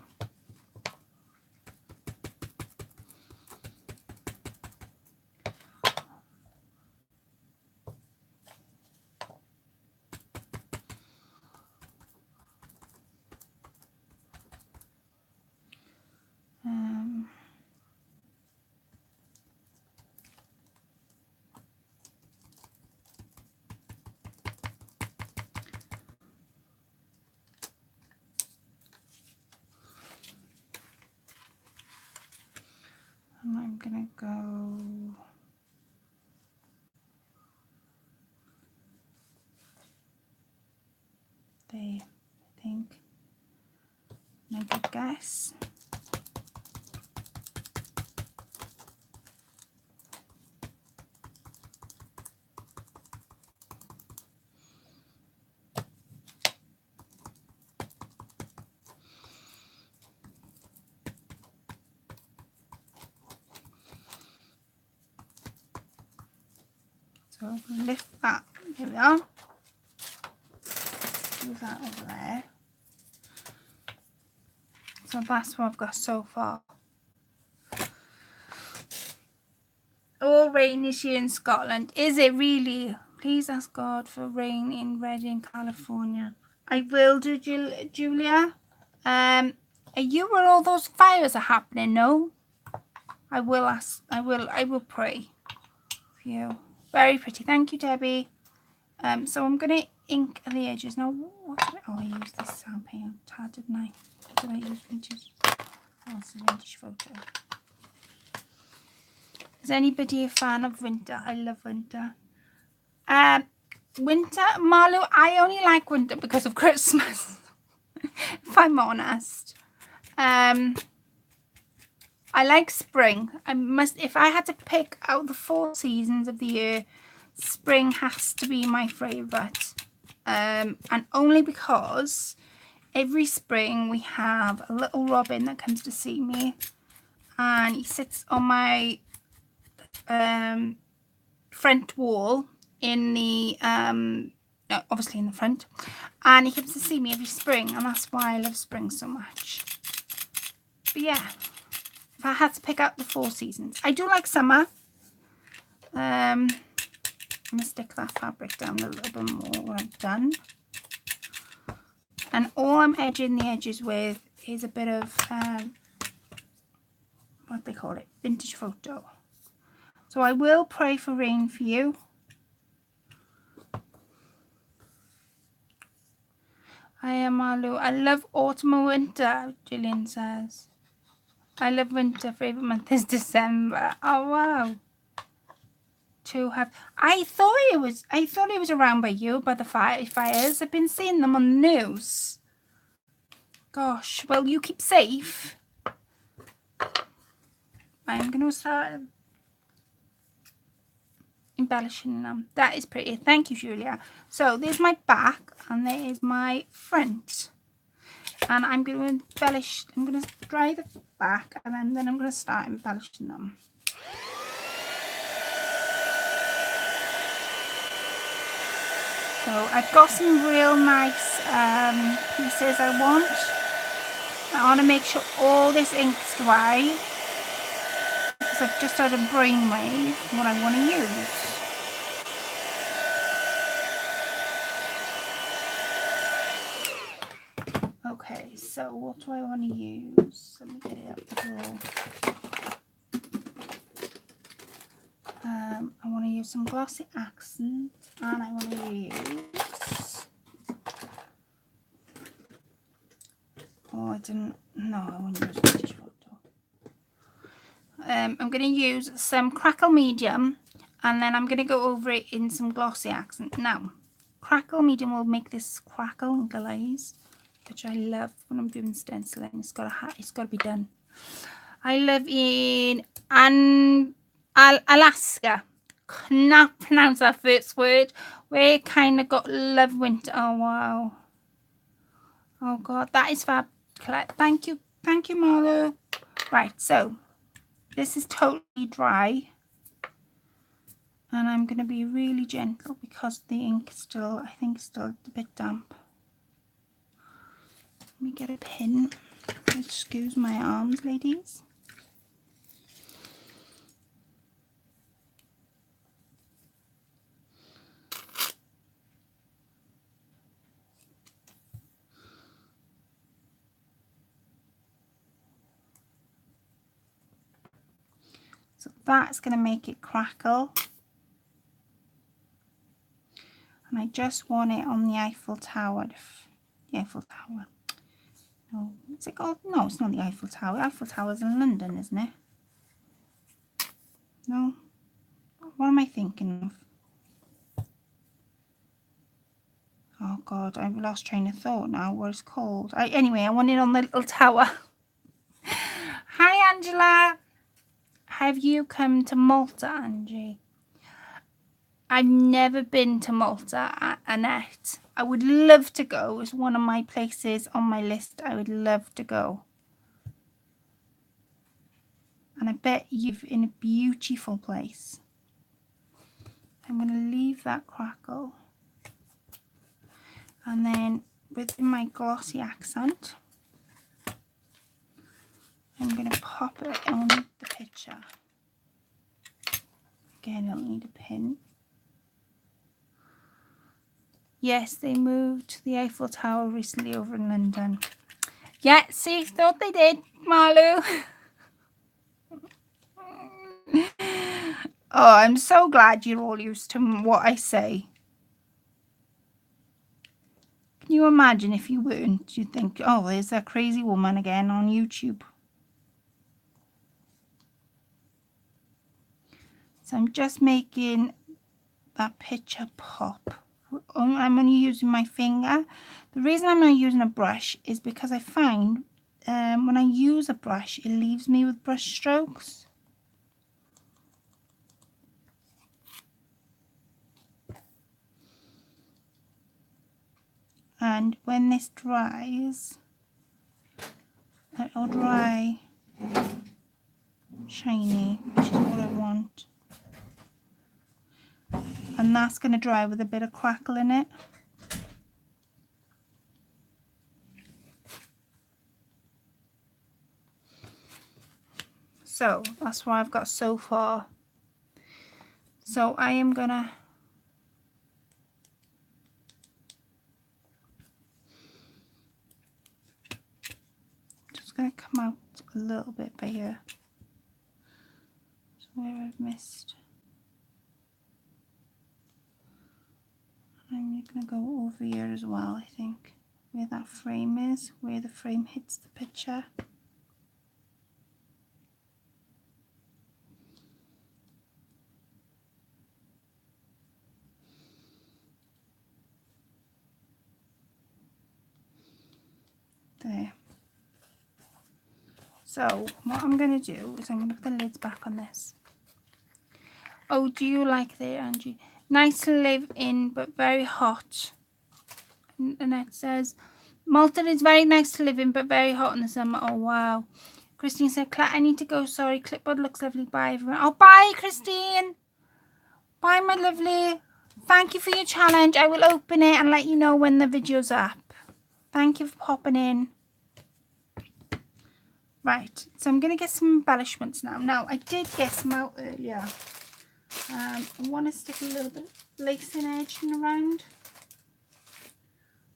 Speaker 1: And I'm going to go there, I think. Make a guess. So lift that, here we are. Move that over there. So that's what I've got so far. All rain this year in Scotland. Is it really? Please ask God for rain in Redding, California. I will do, Julia. Are you where all those fires are happening? No? I will ask. I will pray for you. Very pretty. Thank you, Debbie. So I'm going to ink the edges. Now, what did I use this sand paint tad, didn't I? Did I use vintage? Oh, it's a vintage photo. Is anybody a fan of winter? I love winter. Winter, Marlo, I only like winter because of Christmas. If I'm honest. I like spring. If I had to pick out the 4 seasons of the year, spring has to be my favourite. And only because every spring we have a little robin that comes to see me, and he sits on my front wall in the obviously in the front, and he comes to see me every spring, and that's why I love spring so much. But yeah, if I had to pick out the 4 seasons, I do like summer. going to stick that fabric down a little bit more when I'm done. And all I'm edging the edges with is a bit of, what they call it, vintage photo. So I will pray for rain for you. I am Marlo. I love autumn and winter, Gillian says. I love winter. Favourite month is December. Oh wow. I thought it was around by you, by the fires. I've been seeing them on the news. Gosh, well, you keep safe. I'm going to start embellishing them. That is pretty. Thank you, Julia. So there's my back and there is my front. And I'm going to embellish. I'm going to dry the back and then I'm going to start embellishing them. So I've got some real nice pieces I want. I want to make sure all this ink's dry because I've just had a brainwave what I want to use. Okay, so what do I want to use? Let me get it up the drawer. I want to use some glossy accent and I want to use... Oh, I want to use vintage photo. I'm going to use some crackle medium and then I'm going to go over it in some glossy accent. Now, crackle medium will make this crackle and glaze, which I love when I'm doing stenciling. It's got to be done. I live in Alaska. Cannot pronounce that first word. We kind of got love winter. Oh wow. Oh god, that is fab. Thank you, Marlo. Right, so this is totally dry, and I'm going to be really gentle because the ink is still, I think, still a bit damp. Let me get a pin. Excuse my arms, ladies. So that's going to make it crackle. And I just want it on the Eiffel Tower. The Eiffel Tower. Oh, is it called? No, it's not the Eiffel Tower. Eiffel Tower's in London, isn't it? No. What am I thinking of? Oh god, I've lost train of thought now. What it's called? Anyway, I want it on the little tower. Hi, Angela. Have you come to Malta, Angie? I've never been to Malta, Annette. I would love to go. It's one of my places on my list. I would love to go. And I bet you're in a beautiful place. I'm going to leave that crackle. And then with my glossy accent, I'm going to pop it on the picture. Again, I'll need a pin. Yes, they moved to the Eiffel Tower recently over in London. Yeah, see, thought they did, Marlu. Oh, I'm so glad you're all used to what I say. Can you imagine if you weren't? You'd think, oh, there's that crazy woman again on YouTube. So I'm just making that picture pop. I'm only using my finger. The reason I'm not using a brush is because I find when I use a brush, it leaves me with brush strokes. And when this dries, it'll dry shiny, which is what I want. And that's going to dry with a bit of crackle in it. So that's what I've got so far. So I am going to little bit by here. So where I've missed. I'm going to go over here as well, I think. Where that frame is, where the frame hits the picture. There. So what I'm going to do is I'm going to put the lids back on this. Oh, do you like that, Angie? Nice to live in, but very hot. Annette says, Malta is very nice to live in, but very hot in the summer. Oh, wow. Christine said, Claire, I need to go. Sorry, Clipboard looks lovely. Bye, everyone. Oh, bye, Christine. Bye, my lovely. Thank you for your challenge. I will open it and let you know when the video's up. Thank you for popping in. Right, so I'm going to get some embellishments now. Now, I did get some out earlier. I want to stick a little bit of lacing edging around.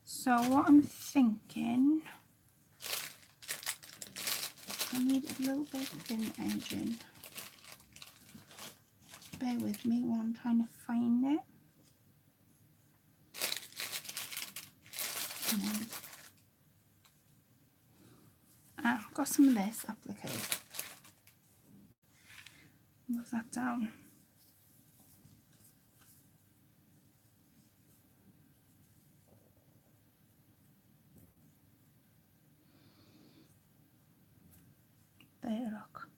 Speaker 1: So what I'm thinking, I need a little bit of thin edging. Bear with me while I'm trying to find it. I've got some of this applique. Move that down. There, look.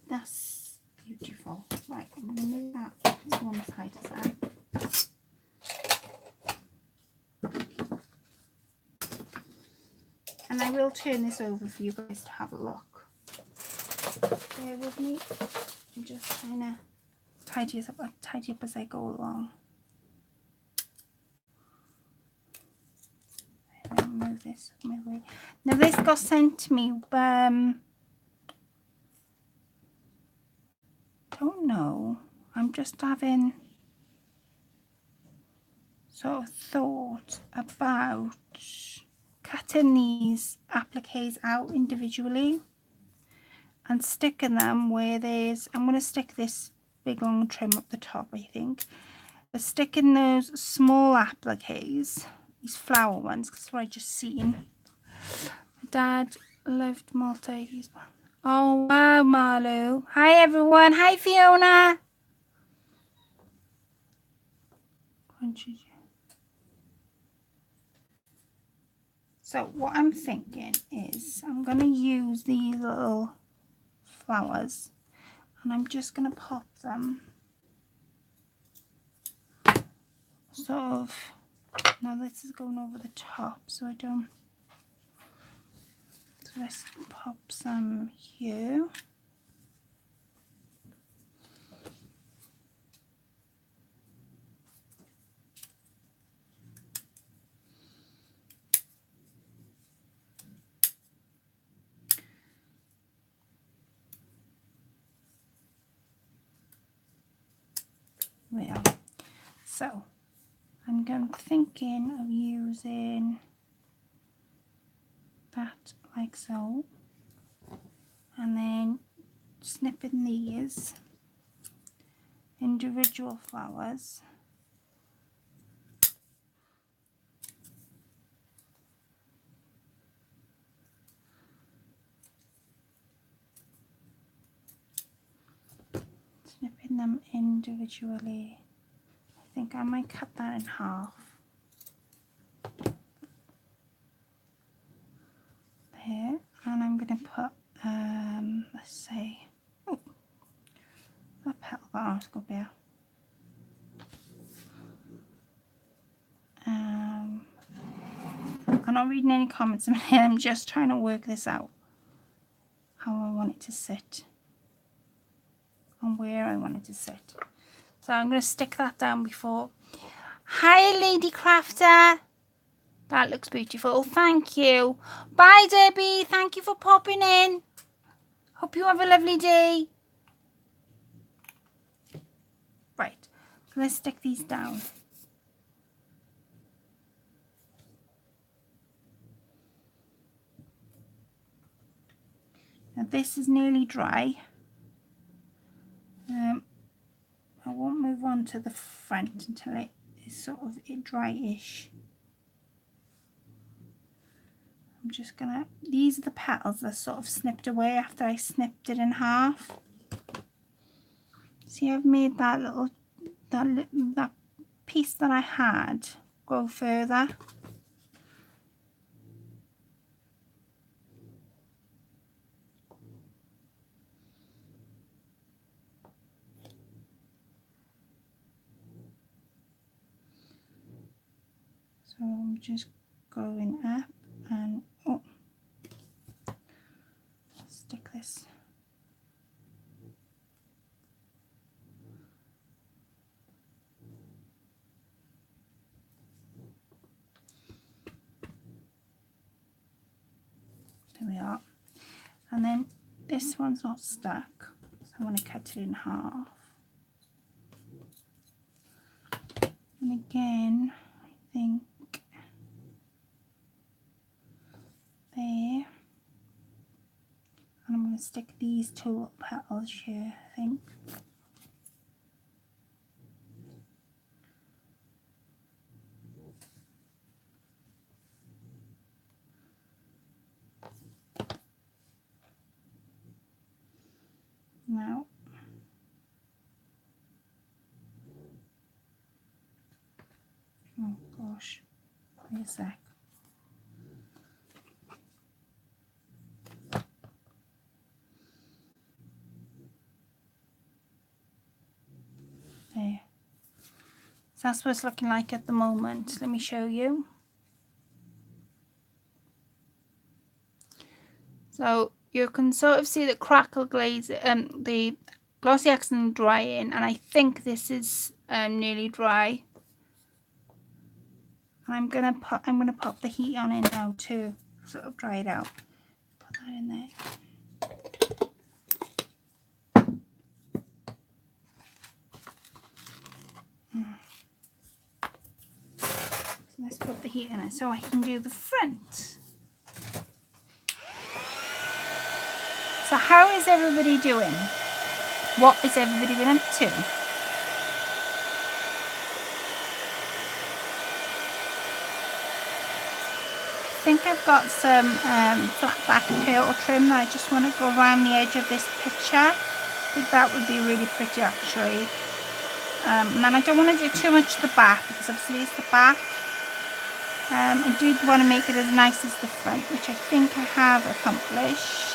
Speaker 1: That's beautiful. Right, I'm going to move that to one side of that. And I will turn this over for you guys to have a look. Bear with me. I'm just trying to tidy up as I go along. I'll move this my way. Now this got sent to me. Don't know. I'm just having sort of thought about cutting these appliques out individually and sticking them where there's, I'm going to stick this big long trim up the top, I think, but sticking those small appliques, these flower ones, because that's what I just seen. My dad loved Maltese. Oh wow, Marlo. Hi everyone. Hi Fiona. So what I'm thinking is I'm going to use these little flowers and I'm just going to pop them sort of, now this is going over the top so I don't, so let's pop some here. Well, so I'm thinking of using that like so, and then snipping these individual flowers. Snipping them individually. I think I might cut that in half. There, and I'm going to put, let's say, oh, a petal bar, let's go there. I'm not reading any comments in here, I'm just trying to work this out. How I want it to sit. And where I want it to sit. So I'm going to stick that down before. Hi, Lady Crafter. That looks beautiful. Thank you. Bye, Debbie. Thank you for popping in. Hope you have a lovely day. Right. Let's stick these down. Now this is nearly dry. I won't move on to the front until it is sort of dry-ish. I'm just gonna, these are the petals that sort of snipped away after I snipped it in half. See, I've made that little, that piece that I had go further. So I'm just going up and, oh, stick this. There we are. And then this one's not stuck, so I'm going to cut it in half. And again, I think there. And I'm going to stick these two petals here, I think. Now, oh gosh, wait a sec. There. So that's what it's looking like at the moment. Let me show you. So you can sort of see the crackle glaze, the glossy accent drying, and I think this is nearly dry. I'm gonna pop the heat on it now to sort of dry it out. Put that in there. So let's put the heat in it so I can do the front. So how is everybody doing? What is everybody been up to? I think I've got some flat back pearl trim that I just want to go around the edge of this picture. I think that would be really pretty actually. And then I don't want to do too much to the back because obviously it's the back. I do want to make it as nice as the front, which I think I have accomplished.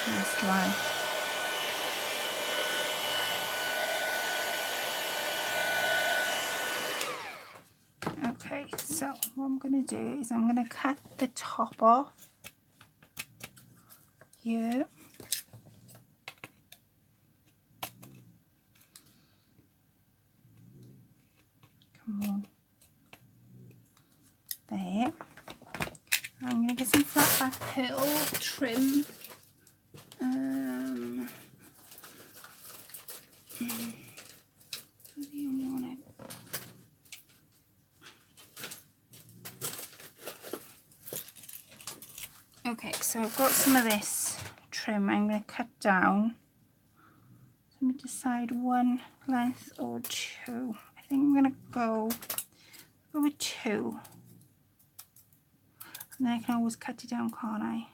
Speaker 1: That's dry. Okay, so what I'm going to do is I'm going to cut the top off here. Come on. There. I'm going to get some flat back pearl trim. Okay, so I've got some of this trim I'm going to cut down. Let me decide one length or two. I think I'm going to go with two. And then I can always cut it down, can't I?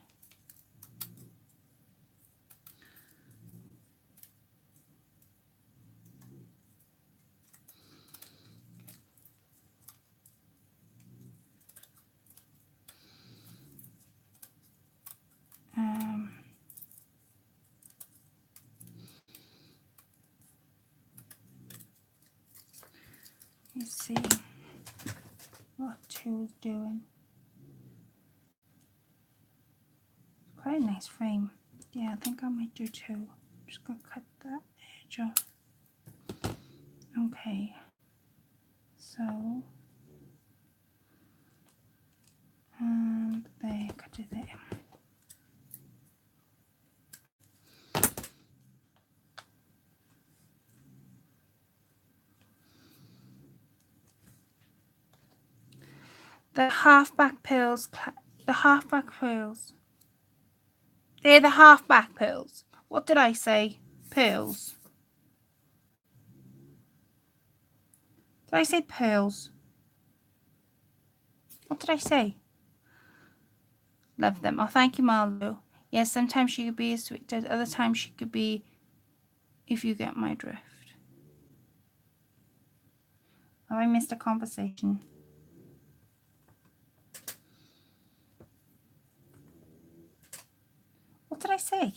Speaker 1: Let's see what two is doing. Quite a nice frame. Yeah, I think I might do two. I'm just gonna cut that edge off. Okay, so There, cut it there. The halfback pearls, the halfback pearls. They're the halfback pearls. What did I say? Pearls. Did I say pearls? What did I say? Love them. Oh, thank you, Marlo. Yes, sometimes she could be a sweet, other times she could be, if you get my drift. Oh, I missed a conversation. What did I say?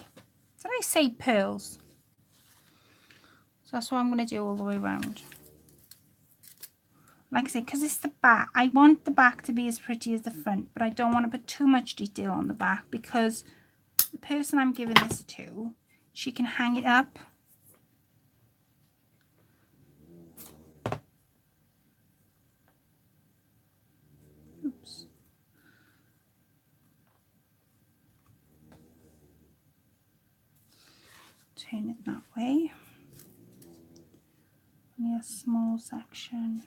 Speaker 1: Did I say pearls? So that's what I'm going to do all the way around. Like I said, because it's the back, I want the back to be as pretty as the front, but I don't want to put too much detail on the back because the person I'm giving this to, she can hang it up. Oops. Turn it that way. Only a small section.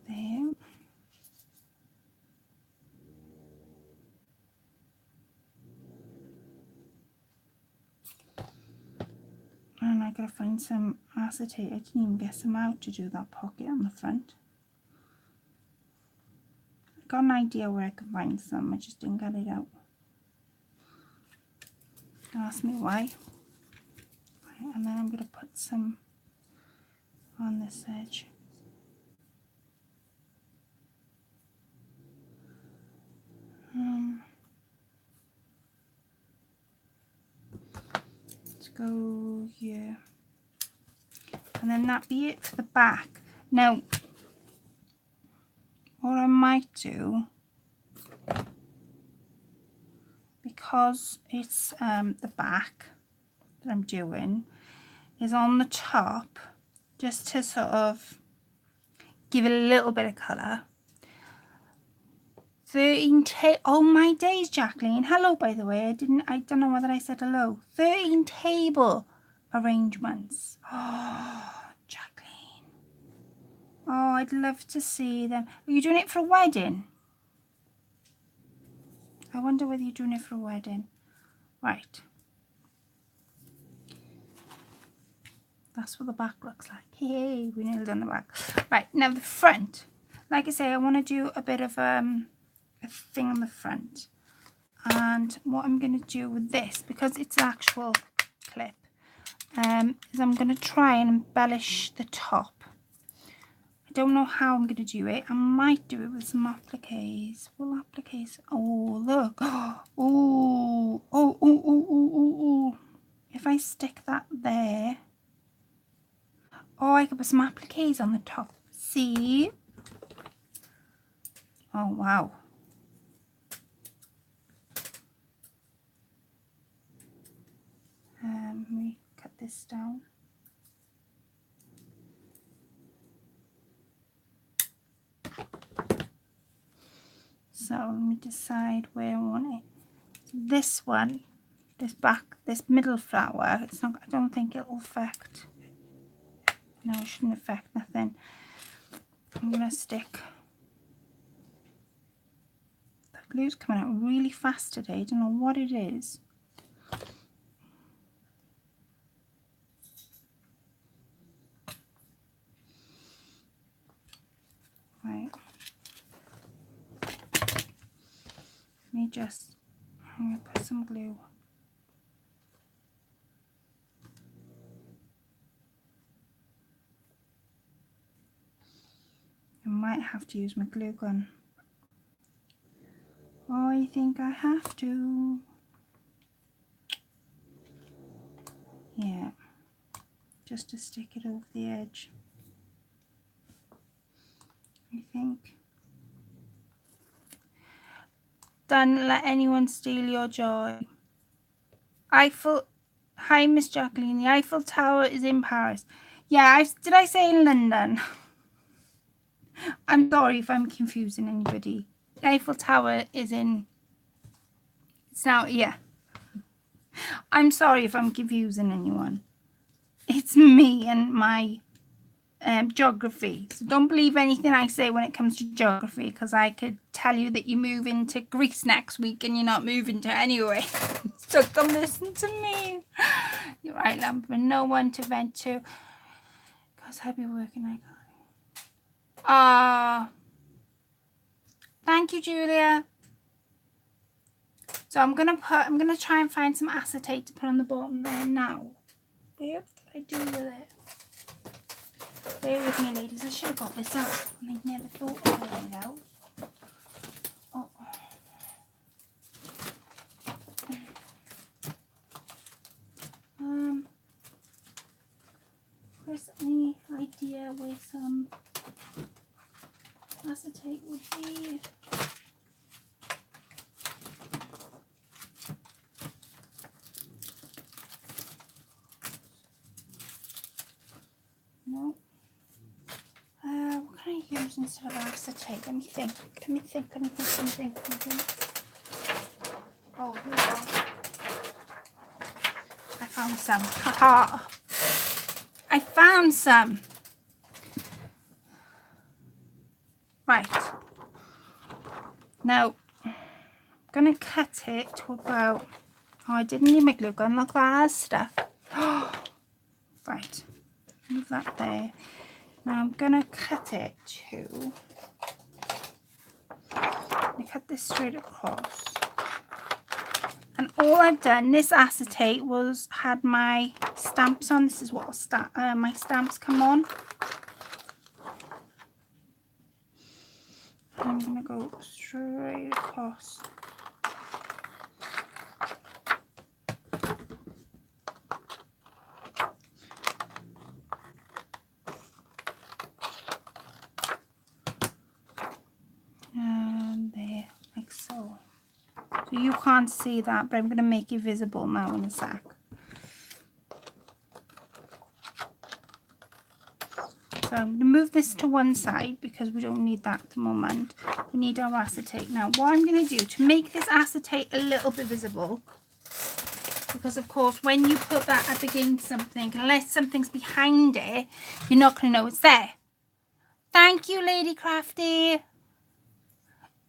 Speaker 1: There. And I gotta find some acetate. I didn't even get some out to do that pocket on the front. I got an idea where I could find some, I just didn't get it out. Don't ask me why. Right, and then I'm gonna put some on this edge. Let's go here. And then that be it for the back. Now, what I might do, because it's the back that I'm doing, is on the top, just to sort of give it a little bit of colour. 13 oh my days, Jacqueline. Hello, by the way. I don't know whether I said hello. 13 table arrangements. Oh, Jacqueline. Oh, I'd love to see them. Are you doing it for a wedding? I wonder whether you're doing it for a wedding. Right. That's what the back looks like. Hey, we nearly done the back. Right, now the front. Like I say, I want to do a bit of a thing on the front. And what I'm going to do with this, because it's an actual clip, is I'm going to try and embellish the top. I don't know how I'm going to do it. I might do it with some appliques. Will appliques? Oh, look. Oh, oh, oh, oh, oh, oh, oh. If I stick that there. Oh, I could put some appliques on the top. See? Oh, wow. Let me cut this down. So let me decide where I want it. This one, this middle flower, it's not, I don't think it'll affect. No, it shouldn't affect nothing. I'm gonna stick. The glue's coming out really fast today. I don't know what it is. Right. Let me just, I'm gonna put some glue. I might have to use my glue gun. Oh, I think I have to. Yeah, just to stick it over the edge. I think. Don't let anyone steal your joy. Hi, Miss Jacqueline. The Eiffel Tower is in Paris. Yeah, did I say in London? I'm sorry if I'm confusing anybody. The Eiffel Tower is in, it's now, yeah. I'm sorry if I'm confusing anyone. It's me and my geography. So don't believe anything I say when it comes to geography, because I could tell you that you move into Greece next week and you're not moving to anyway. So don't listen to me. You're right, love, but no one to vent to, because I'll be working like thank you, Julia. So I'm gonna try and find some acetate to put on the bottom there now. What did I do with it? Bear with me, ladies. I should have got this out. I never thought of getting it out. Oh. Chris, any idea where some acetate would be? No. What can I use instead of acetate? Let me think. Oh, here we go. I found some. Haha. I found some. Right. Now, I'm going to cut it to about... Oh, I didn't need my glue gun. Look, that has stuff. Right. Move that there. Now I'm going to cut it to... I cut this straight across. And all I've done, this acetate had my stamps on. This is what my stamps come on. I'm going to go straight across. And there, like so. So you can't see that, but I'm going to make it visible now in a sec. So I'm going to move this to one side because we don't need that at the moment. We need our acetate. Now what I'm going to do to make this acetate a little bit visible, because of course when you put that up against something, unless something's behind it, you're not going to know it's there. Thank you, Lady Crafty.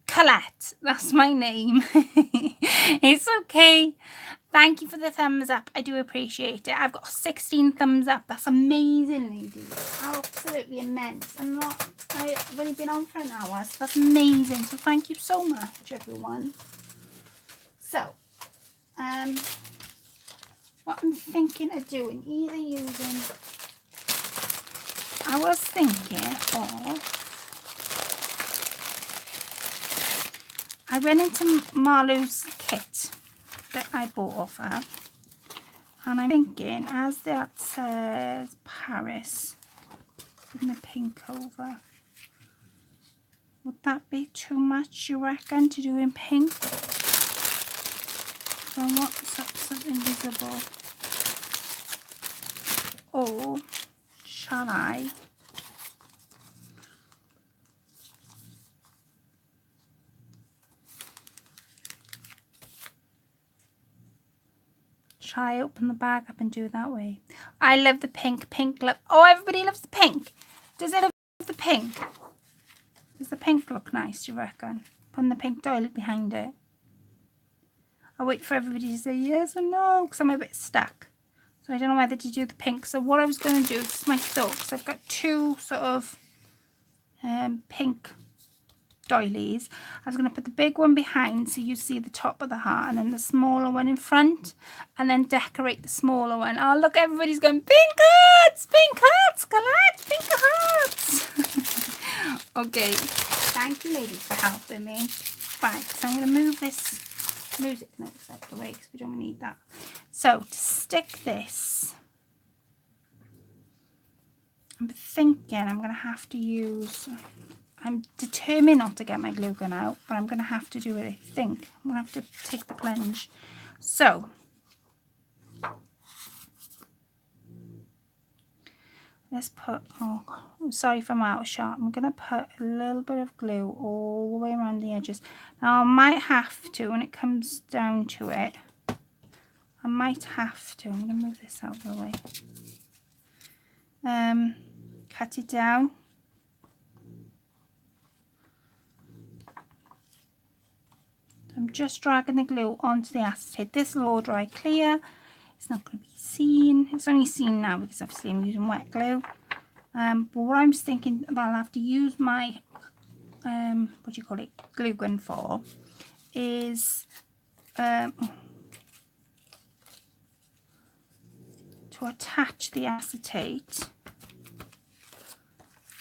Speaker 1: Colette, that's my name. It's okay. Thank you for the thumbs up. I do appreciate it. I've got 16 thumbs up. That's amazing, ladies. Absolutely immense. I've only been on for an hour, so that's amazing. So thank you so much, everyone. So, what I'm thinking of doing, I was thinking of... I went into Marlowe's kit that I bought off her, and I'm thinking, as that says Paris, in the pink over, would that be too much, you reckon, to do in pink? So I want something visible. Or shall I open the bag up and do it that way? I love the pink. Oh, everybody loves the pink. Does it love the pink? Does the pink look nice, do you reckon? Putting the pink doily behind it. I'll wait for everybody to say yes or no, because I'm a bit stuck. So I don't know whether to do the pink. So what I was going to do, this is my thought, because I've got two sort of pink doilies. I was going to put the big one behind so you see the top of the heart, and then the smaller one in front, and then decorate the smaller one. Oh, look, everybody's going, pink hearts, Colette, pink hearts. Okay, thank you, ladies, for helping me. Right, so I'm going to move this music notes out of the way because we don't need that. So to stick this, I'm thinking I'm going to have to use... I'm determined not to get my glue gun out, but I'm going to have to do it, I think. I'm going to have to take the plunge. So, let's put, oh, I'm sorry if I'm out of shot. I'm going to put a little bit of glue all the way around the edges. Now I might have to, when it comes down to it, I might have to, I'm going to move this out of the way, cut it down. I'm just dragging the glue onto the acetate. This will all dry clear. It's not going to be seen. It's only seen now because obviously I'm using wet glue. But what I'm thinking that I'll have to use my, what do you call it, glue gun for, is to attach the acetate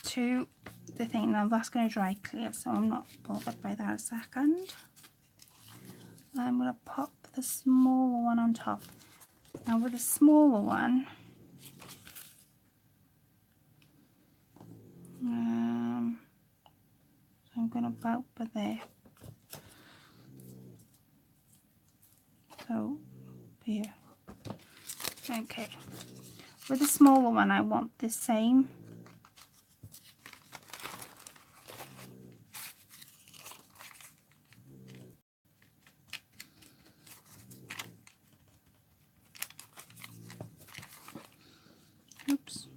Speaker 1: to the thing. Now that's going to dry clear, so I'm not bothered by that a second. I'm going to pop the smaller one on top. Now with the smaller one, I'm going to about put there. So here. Okay. With the smaller one, I want the same. Oops.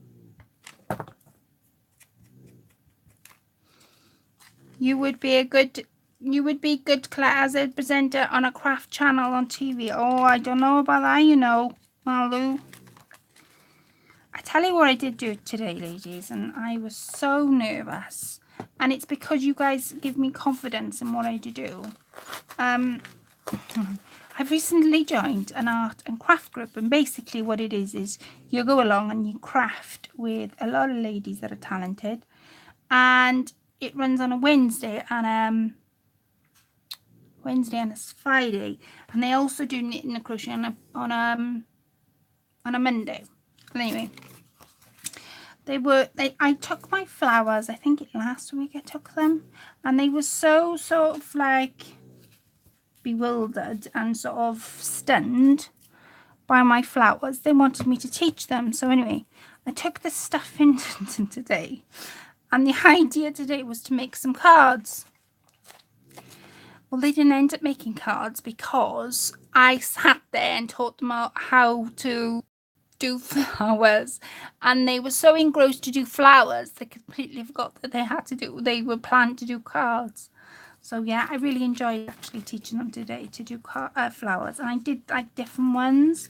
Speaker 1: You would be good as a presenter on a craft channel on TV. Oh, I don't know about that, you know, Malu. I tell you what I did do today, ladies, and I was so nervous. And it's because you guys give me confidence in what I do. I've recently joined an art and craft group, and basically what it is you go along and you craft with a lot of ladies that are talented, and it runs on a Wednesday and a Friday, and they also do knitting and crocheting on a Monday. But anyway, I took my flowers, I think last week I took them, and they were so sort of like bewildered and sort of stunned by my flowers. They wanted me to teach them. So anyway, I took this stuff into today, and the idea today was to make some cards. Well, they didn't end up making cards because I sat there and taught them how to do flowers, and they were so engrossed to do flowers they completely forgot that they were planned to do cards. So yeah, I really enjoyed actually teaching them today to do flowers, and I did like different ones,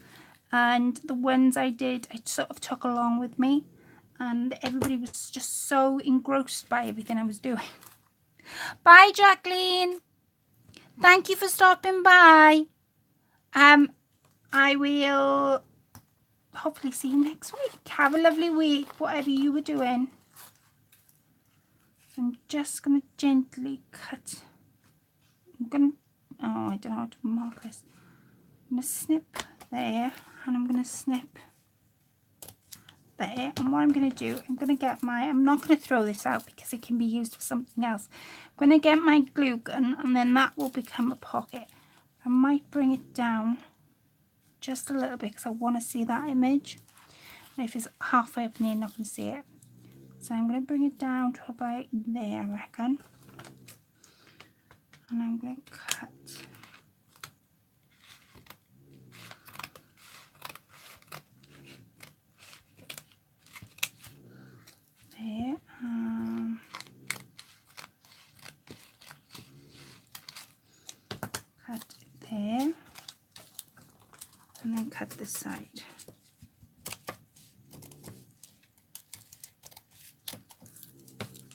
Speaker 1: and the ones I did I sort of took along with me, and everybody was just so engrossed by everything I was doing. Bye, Jacqueline. Thank you for stopping by. I will hopefully see you next week. Have a lovely week, whatever you were doing. I'm just going to gently cut. I don't know how to mark this. I'm going to snip there, and I'm going to snip there. And what I'm going to do, I'm not going to throw this out because it can be used for something else. I'm going to get my glue gun, and then that will become a pocket. I might bring it down just a little bit because I want to see that image. And if it's halfway up in there, you're not going to see it. So I'm going to bring it down to about there, I reckon. And I'm going to cut. There. Cut there. And then cut this side.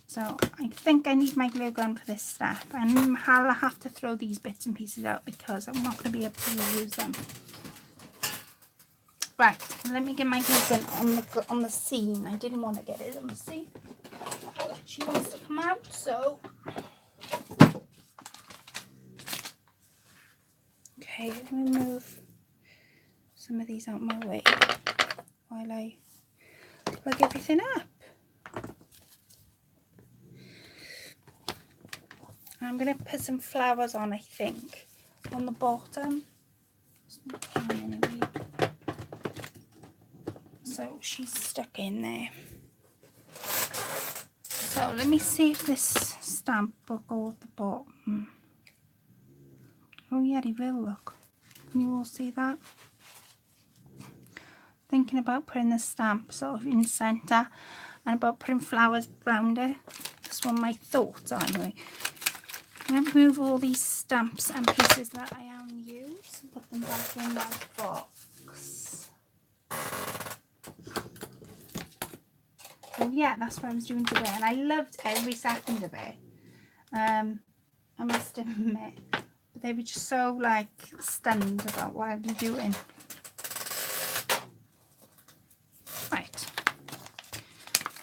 Speaker 1: So I think I need my glue gun for this step, and I'll have to throw these bits and pieces out because I'm not going to be able to use them. Right, let me get my glue gun on the seam. I didn't want to get it on the seam. She wants to come out, so okay, let me move some of these out my way while I plug everything up. I'm going to put some flowers on, I think, on the bottom. So she's stuck in there. So let me see if this stamp will go at the bottom. Oh yeah, it will, look. Can you all see that? Thinking about putting the stamp sort of in centre and about putting flowers around it. That's what my thoughts are anyway. I'm going to move all these stamps and pieces that I haven't used and put them back in my box. So yeah, that's what I was doing today, and I loved every second of it. I must admit, but they were just so like stunned about what I was doing. Right,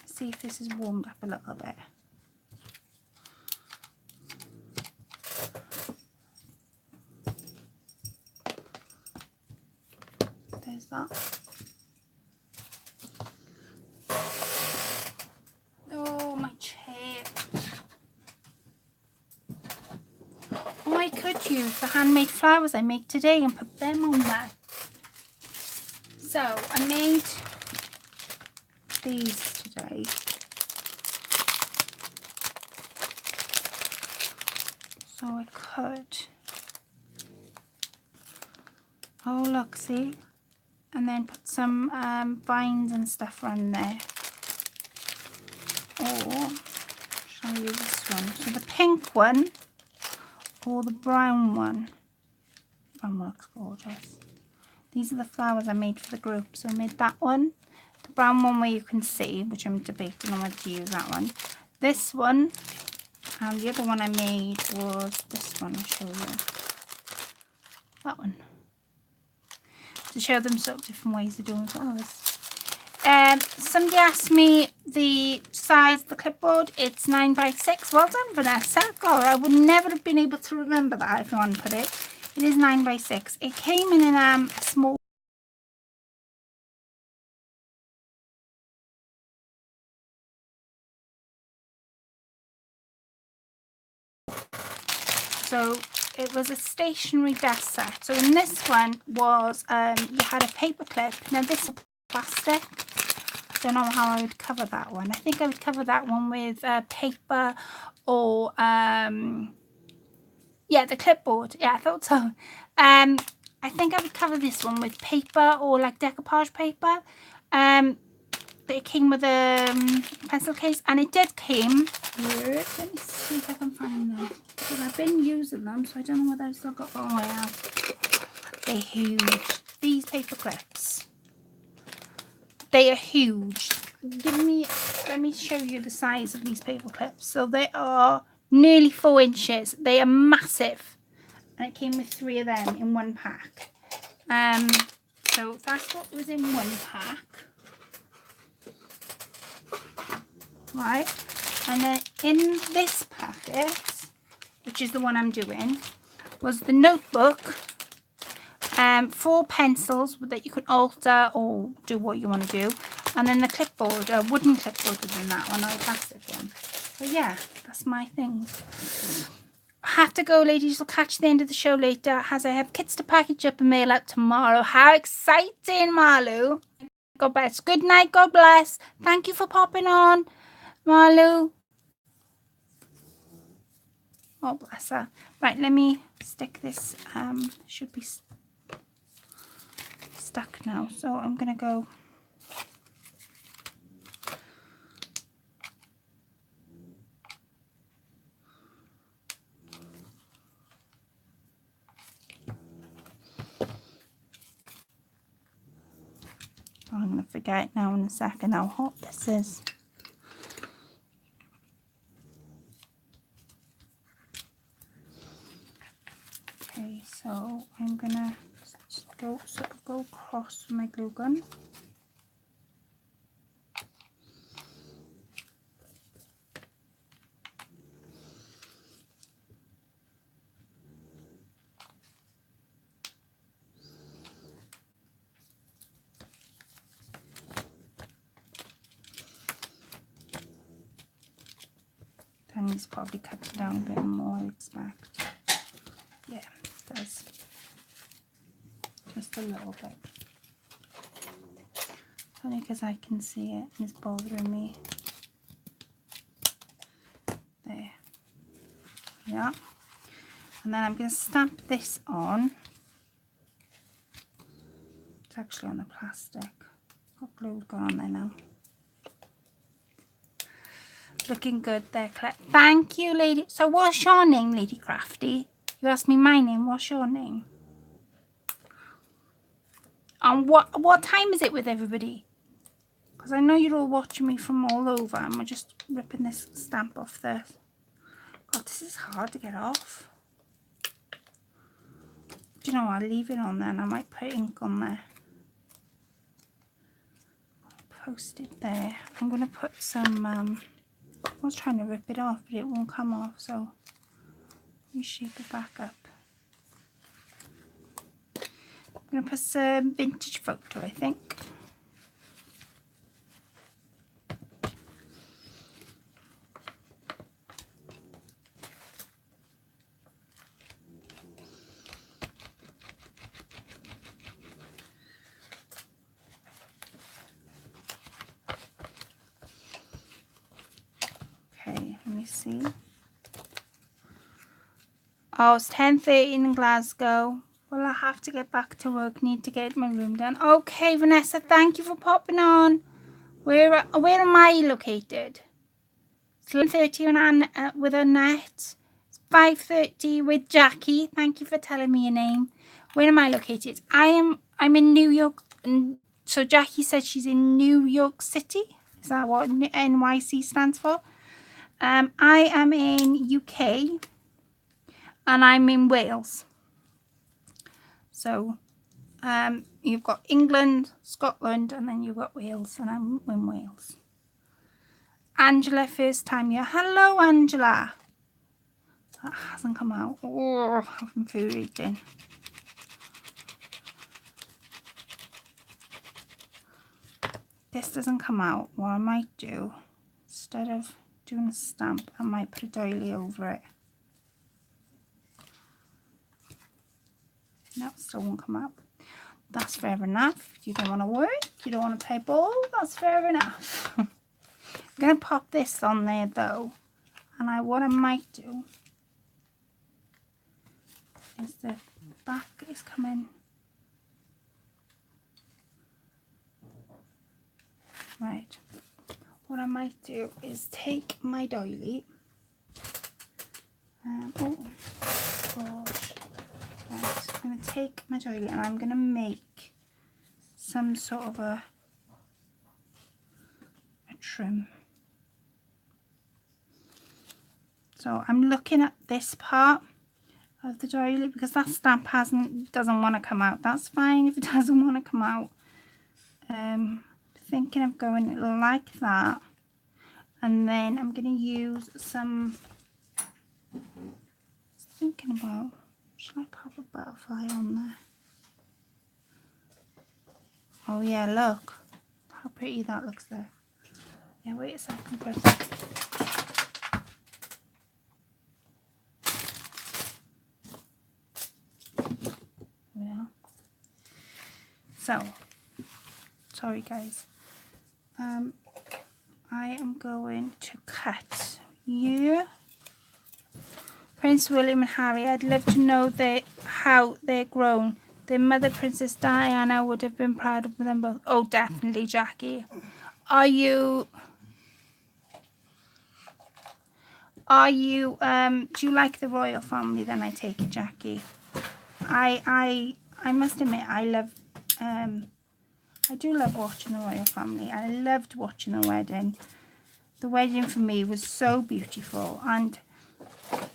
Speaker 1: see if this is warmed up a little bit. There's that. Oh, my chair. Oh, I could use the handmade flowers I made today and put them on there. So I made these today. So I could. Oh, look, see? And then put some vines and stuff around there. Or shall I use this one? So the pink one or the brown one. Brown looks gorgeous. These are the flowers I made for the group. So I made that one. The brown one where you can see, which I'm debating on whether to use that one. This one. And the other one I made was this one. I'll show you. That one. To show them sort of different ways of doing flowers. Somebody asked me the size of the clipboard. It's 9 by 6. Well done, Vanessa. God, I would never have been able to remember that if no one put it. It is 9 by 6. It came in a small. So it was a stationary desk set. So in this one was you had a paper clip. Now this is plastic. Don't know how I would cover that one. I think I would cover that one with paper or yeah, the clipboard. Yeah, I thought so. I think I would cover this one with paper or like decoupage paper. It came with a pencil case, and it did came with, let me see if I can find them, because I've been using them, so I don't know whether I've still got, oh I have. They're huge. These paper clips, they are huge. Let me show you the size of these paper clips. So they are nearly 4 inches. They are massive, and it came with 3 of them in one pack. So that's what was in one pack. Right, and then in this packet, which is the one I'm doing, was the notebook, 4 pencils that you can alter or do what you want to do, and then the clipboard, a wooden clipboard was in that one, or a plastic one. So yeah, that's my thing. I have to go, ladies. We'll catch the end of the show later, as I have kits to package up and mail out tomorrow. How exciting, Marlu! God bless. Good night. God bless. Thank you for popping on, Marlu. Oh, bless her. Right, let me stick this. Should be stuck now. So I'm going to go. Oh, I'm going to forget now in a second how hot this is. Okay, so I'm gonna go across with my glue gun. That needs probably cut it down a bit more, I expect. Yeah, it does. Just a little bit. Only because I can see it and it's bothering me. Yeah. And then I'm going to stamp this on. It's actually on the plastic. Got glue gone there now. Looking good there, Claire. Thank you, lady. So what's your name, Lady Crafty? You asked me my name. What's your name? And what time is it with everybody? Because I know you're all watching me from all over. And we're just ripping this stamp off there. God, this is hard to get off. Do you know what? I'll leave it on there and I might put ink on there. Post it there. I'm going to put some, I was trying to rip it off, but it won't come off, so let me shape it back up. I'm going to put some vintage photo, I think. Okay, let me see. Oh, it's 10:30 in Glasgow. Well, I have to get back to work. Need to get my room done. Okay, Vanessa, thank you for popping on. Where am I located? It's 11:30 with Annette. It's 5:30 with Jackie. Thank you for telling me your name. Where am I located? I'm in New York. So Jackie said she's in New York City. Is that what NYC stands for? I am in UK and I'm in Wales. So you've got England, Scotland, and then you've got Wales, and I'm in Wales. Angela, first time here. Hello, Angela. That hasn't come out. Oh, I'm infuriating. This doesn't come out. What I might do, instead of doing a stamp, I might put a doily over it. No, still won't come out. That's fair enough. You don't want to work, you don't want to play ball, that's fair enough. I'm going to pop this on there though, and what I might do is the back is coming. Right, what I might do is take my doily. Oh gosh. Right, I'm going to take my doily and I'm going to make some sort of a trim. So I'm looking at this part of the doily because that stamp doesn't want to come out. That's fine if it doesn't want to come out. Thinking of going like that, and then I'm going to use some. Thinking about, should I pop a butterfly on there? Oh yeah, look how pretty that looks there. Yeah, wait a second, yeah. So, sorry guys. I am going to cut you. Prince William and Harry, I'd love to know how they're grown. Their mother, Princess Diana, would have been proud of them both. Oh, definitely, Jackie. Do you like the royal family then, I take it, Jackie? I must admit, I do love watching the royal family. I loved watching the wedding. The wedding for me was so beautiful, and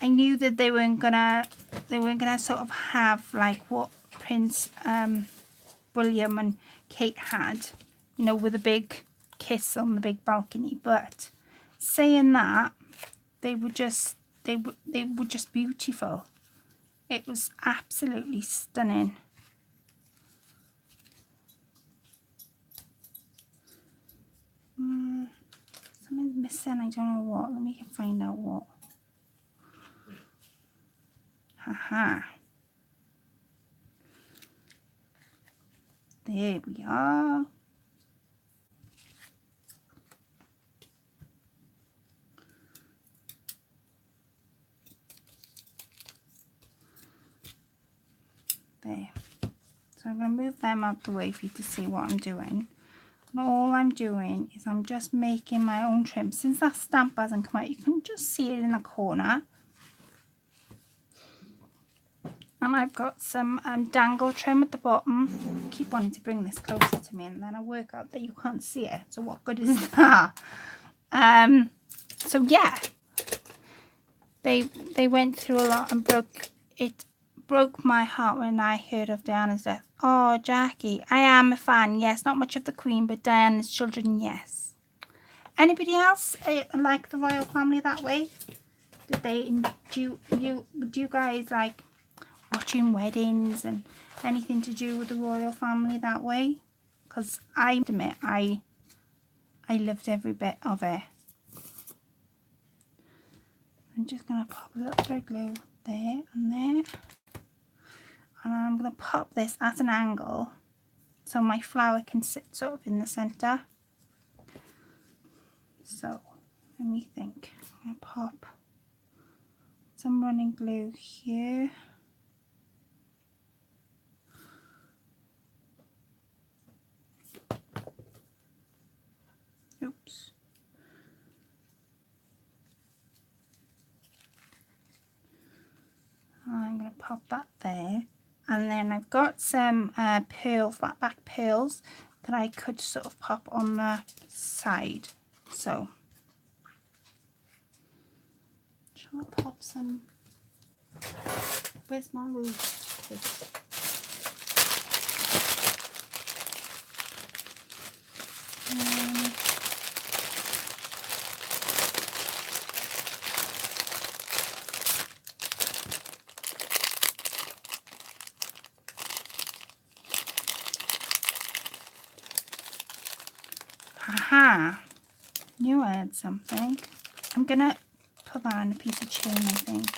Speaker 1: I knew that they weren't gonna sort of have like what Prince William and Kate had, you know, with a big kiss on the big balcony. But saying that, they were just beautiful. It was absolutely stunning. Something's missing. I don't know what. Let me find out what. Haha. There we are. So I'm going to move them out the way for you to see what I'm doing. And all I'm doing is I'm just making my own trim. Since that stamp hasn't come out, you can just see it in the corner. And I've got some dangle trim at the bottom. I keep wanting to bring this closer to me, and then I work out that you can't see it. So what good is that? So yeah, they went through a lot and broke my heart when I heard of Diana's death. Oh, Jackie, I am a fan. Yes, not much of the Queen, but Diana's children, yes. Anybody else like the royal family that way? Did they do you guys like watching weddings and anything to do with the royal family that way? Because I admit I loved every bit of it. I'm just going to pop a little bit of glue there and there. And I'm going to pop this at an angle so my flower can sit sort of in the centre. So, let me think. I'm going to pop some running glue here. Oops. I'm going to pop that there. And then I've got some flat back pearls that I could sort of pop on the side. So, shall I pop some? Where's my roof? Aha! Knew I had something. I'm gonna put that on a piece of chain, I think.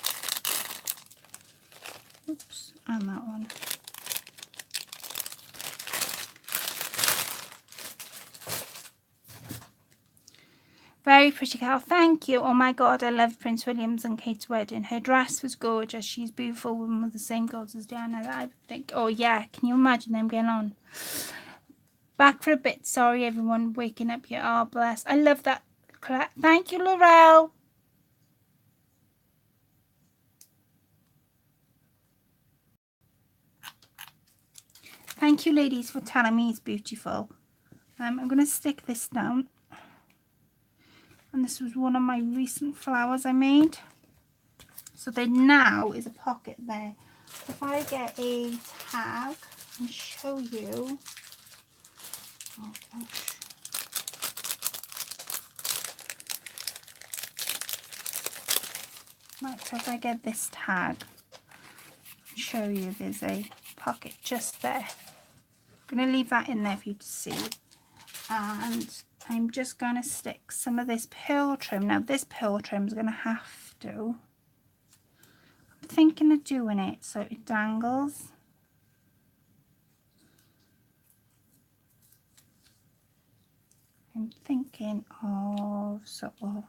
Speaker 1: Oops, and that one. Very pretty girl, thank you. Oh my god, I love Prince William's and Kate's wedding. Her dress was gorgeous. She's a beautiful woman with the same goals as Diana. I think, oh yeah, can you imagine them getting on? Back for a bit. Sorry, everyone, waking up here. Oh, bless. I love that. Thank you, Laurel. Thank you, ladies, for telling me it's beautiful. I'm going to stick this down. And this was one of my recent flowers I made. So there now is a pocket there. If I get a tag and show you. Oh, gosh. Right, so if I get this tag, I'll show you there's a pocket just there. I'm going to leave that in there for you to see. And I'm just going to stick some of this pearl trim. Now this pearl trim is going to have to, I'm thinking of doing it so it dangles. I'm thinking of sort of,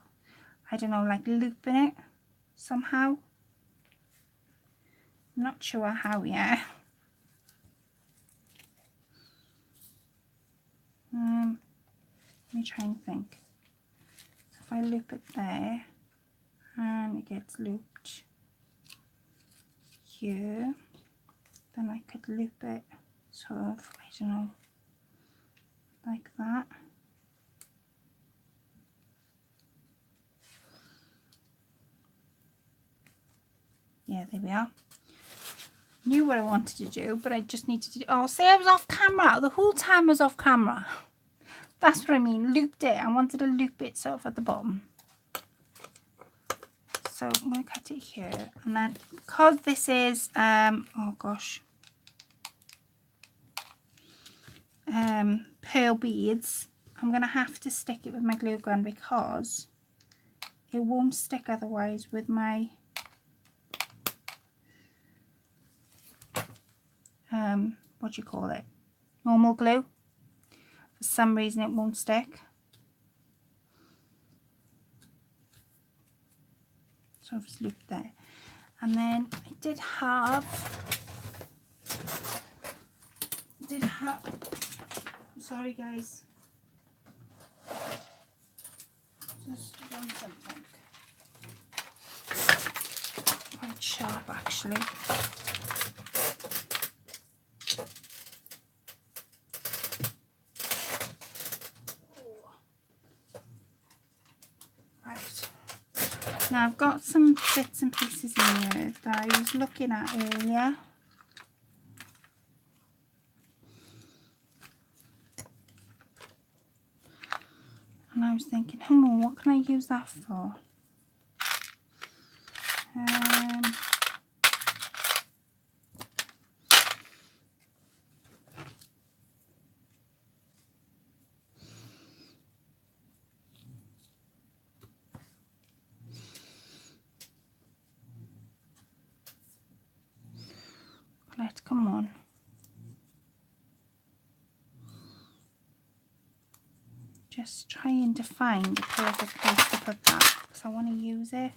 Speaker 1: I don't know, like looping it somehow. I'm not sure how yet. Let me try and think. So if I loop it there and it gets looped here, then I could loop it sort of, I don't know, like that. Yeah, there we are. Knew what I wanted to do, but I just needed to do, oh, see, I was off camera. The whole time I was off camera. That's what I mean, looped it. I wanted to loop it sort of at the bottom. So I'm going to cut it here. And then, because this is, oh gosh, pearl beads, I'm going to have to stick it with my glue gun because it won't stick otherwise with my what do you call it, normal glue. For some reason it won't stick, so I've just looped there. And then I did have Sorry guys. Just done something. Quite sharp actually. Right. Now I've got some bits and pieces in here that I was looking at earlier. And I was thinking, hang on, what can I use that for? Come on. Just trying to find the perfect place to put that because I want to use it.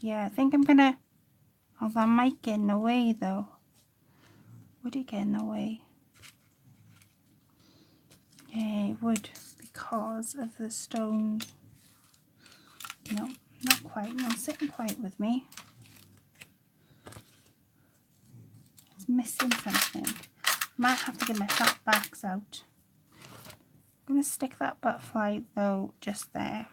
Speaker 1: Yeah, I think I'm gonna. Oh, that might get in the way though. Would it get in the way? Yeah, it would because of the stone. No, not quite. Not sitting quite with me. It's missing something. Might have to get my flat backs out. I'm going to stick that butterfly though just there.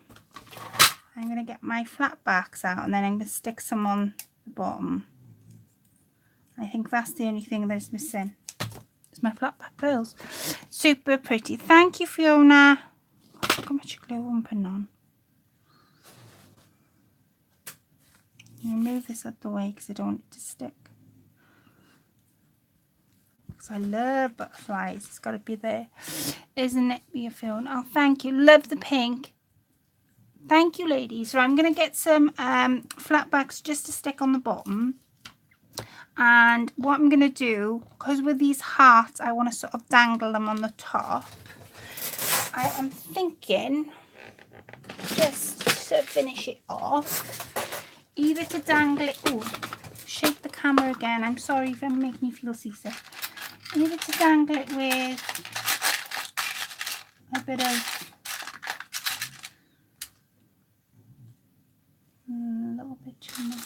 Speaker 1: I'm going to get my flat backs out and then I'm going to stick some on the bottom. I think that's the only thing that's missing. It's my flat back pearls. Super pretty. Thank you, Fiona. Look how much glue I'm putting on. I'm going to move this out the way because I don't want it to stick. Because I love butterflies. It's got to be there. Isn't it, Fiona? Oh, thank you. Love the pink. Thank you, ladies. So I'm going to get some flat backs just to stick on the bottom. And what I'm going to do, because with these hearts, I want to sort of dangle them on the top. I am thinking, just to finish it off, either to dangle it, oh, shake the camera again, I'm sorry if I'm making you feel seasick. Either to dangle it with a bit of, a little bit too much.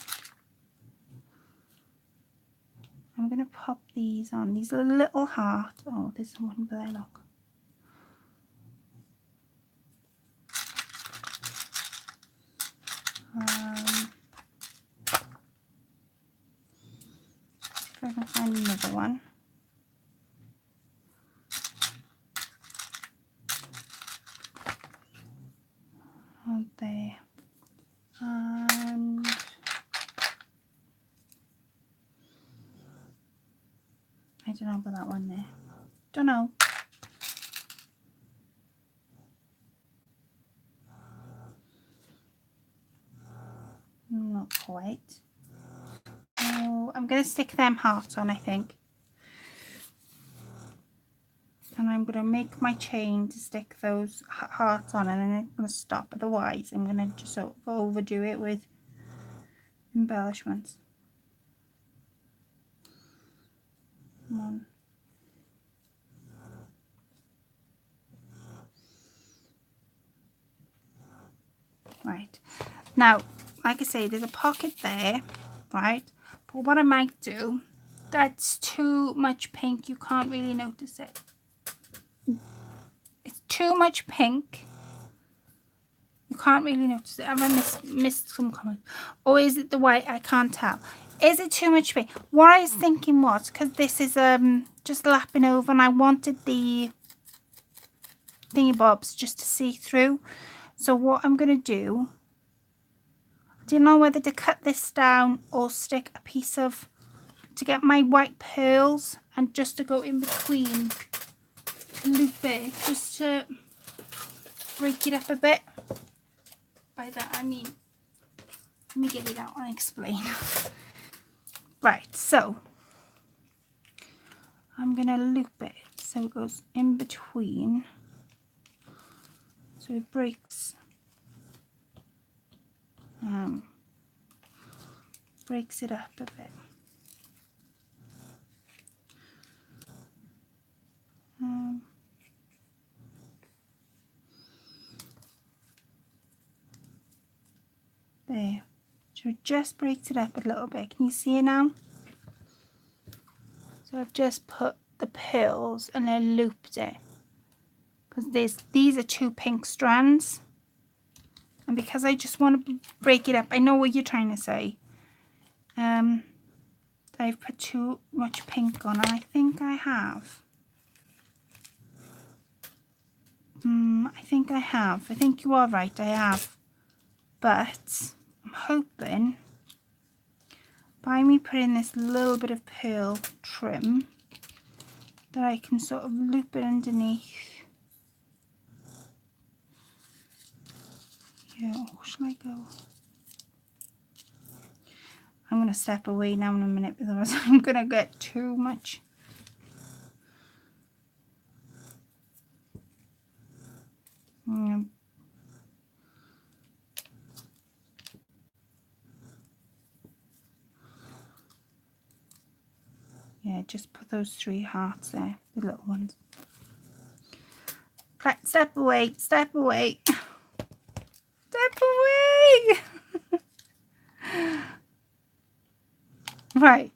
Speaker 1: I'm going to pop these on. These are little heart. Oh, there's one there, look. If I can find another one. Oh, there. And I don't know about that one there. Don't know. Not quite. Oh, I'm going to stick them hearts on, I think. And I'm going to make my chain to stick those hearts on, and then I'm going to stop. Otherwise, I'm going to just sort of overdo it with embellishments. Come on. Right. Now, like I say, there's a pocket there, right? But what I might do, that's too much pink. You can't really notice it. It's too much pink. You can't really notice it. Have I missed some comments? Or is it the white? I can't tell. Is it too much pink? What I was thinking was, because this is just lapping over and I wanted the thingy bobs just to see through. So what I'm going to do, I don't know whether to cut this down or stick a piece of, to get my white pearls and just to go in between, loop it, just to break it up a bit. By that I mean, let me get it out and explain. Right, so I'm going to loop it so it goes in between, so it breaks breaks it up a bit. There, so it just breaks it up a little bit. Can you see it now? So I've just put the pearls and then looped it, because these are 2 pink strands, and because I just want to break it up, I know what you're trying to say. I've put too much pink on, and I think I have. I think you are right, I have. But I'm hoping by me putting this little bit of pearl trim that I can sort of loop it underneath. Yeah, where shall I go? I'm going to step away now in a minute, otherwise I'm going to get too much. Yeah, just put those 3 hearts there, the little ones. Right, step away, step away. Step away! Right,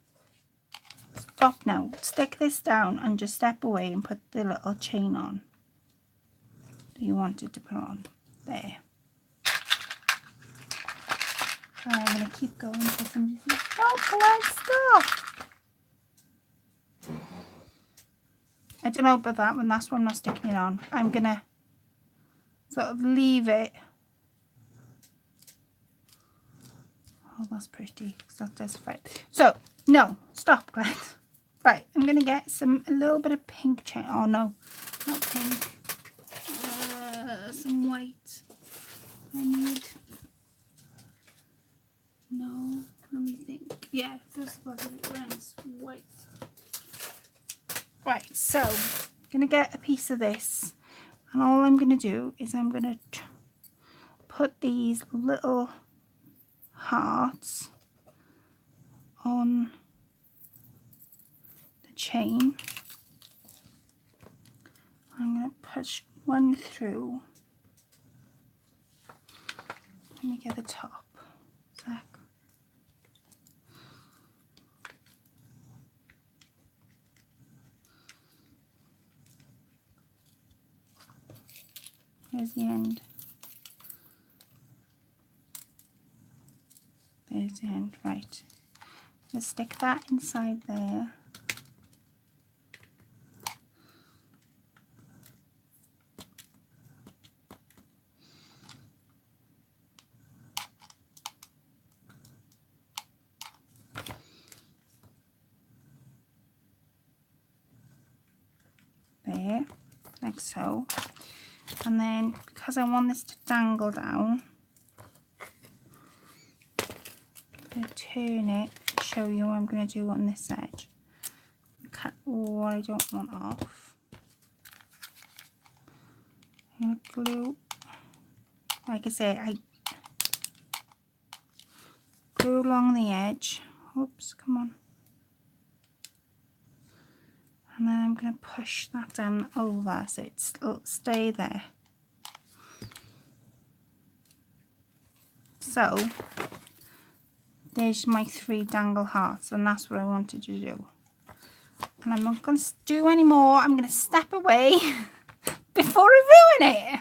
Speaker 1: stop now. Stick this down and just step away and put the little chain on that you wanted to put on. There. Right, I'm going to keep going for some. Stop, stop! I don't know about that one, that's why I'm not sticking it on. I'm going to sort of leave it. Oh, that's pretty, because that does fit. So, no, stop, Glenn. Right, I'm going to get a little bit of pink chain. Oh, no, not pink. Some white. I need. No, let me think. Yeah, this was white. Right, so I'm going to get a piece of this. And all I'm going to do is I'm going to put these little hearts on the chain. I'm going to push one through. Let me get the top. Sec. Here's the end. There's the end, right. Just stick that inside there. There, like so. And then, because I want this to dangle down, I'm going to turn it, show you what I'm going to do on this edge. Cut what I don't want off. I'm going to glue, like I say, I glue along the edge. Oops, come on. And then I'm going to push that down over so it'll stay there. So there's my 3 dangle hearts, and that's what I wanted to do. And I'm not going to do any more. I'm going to step away before I ruin it.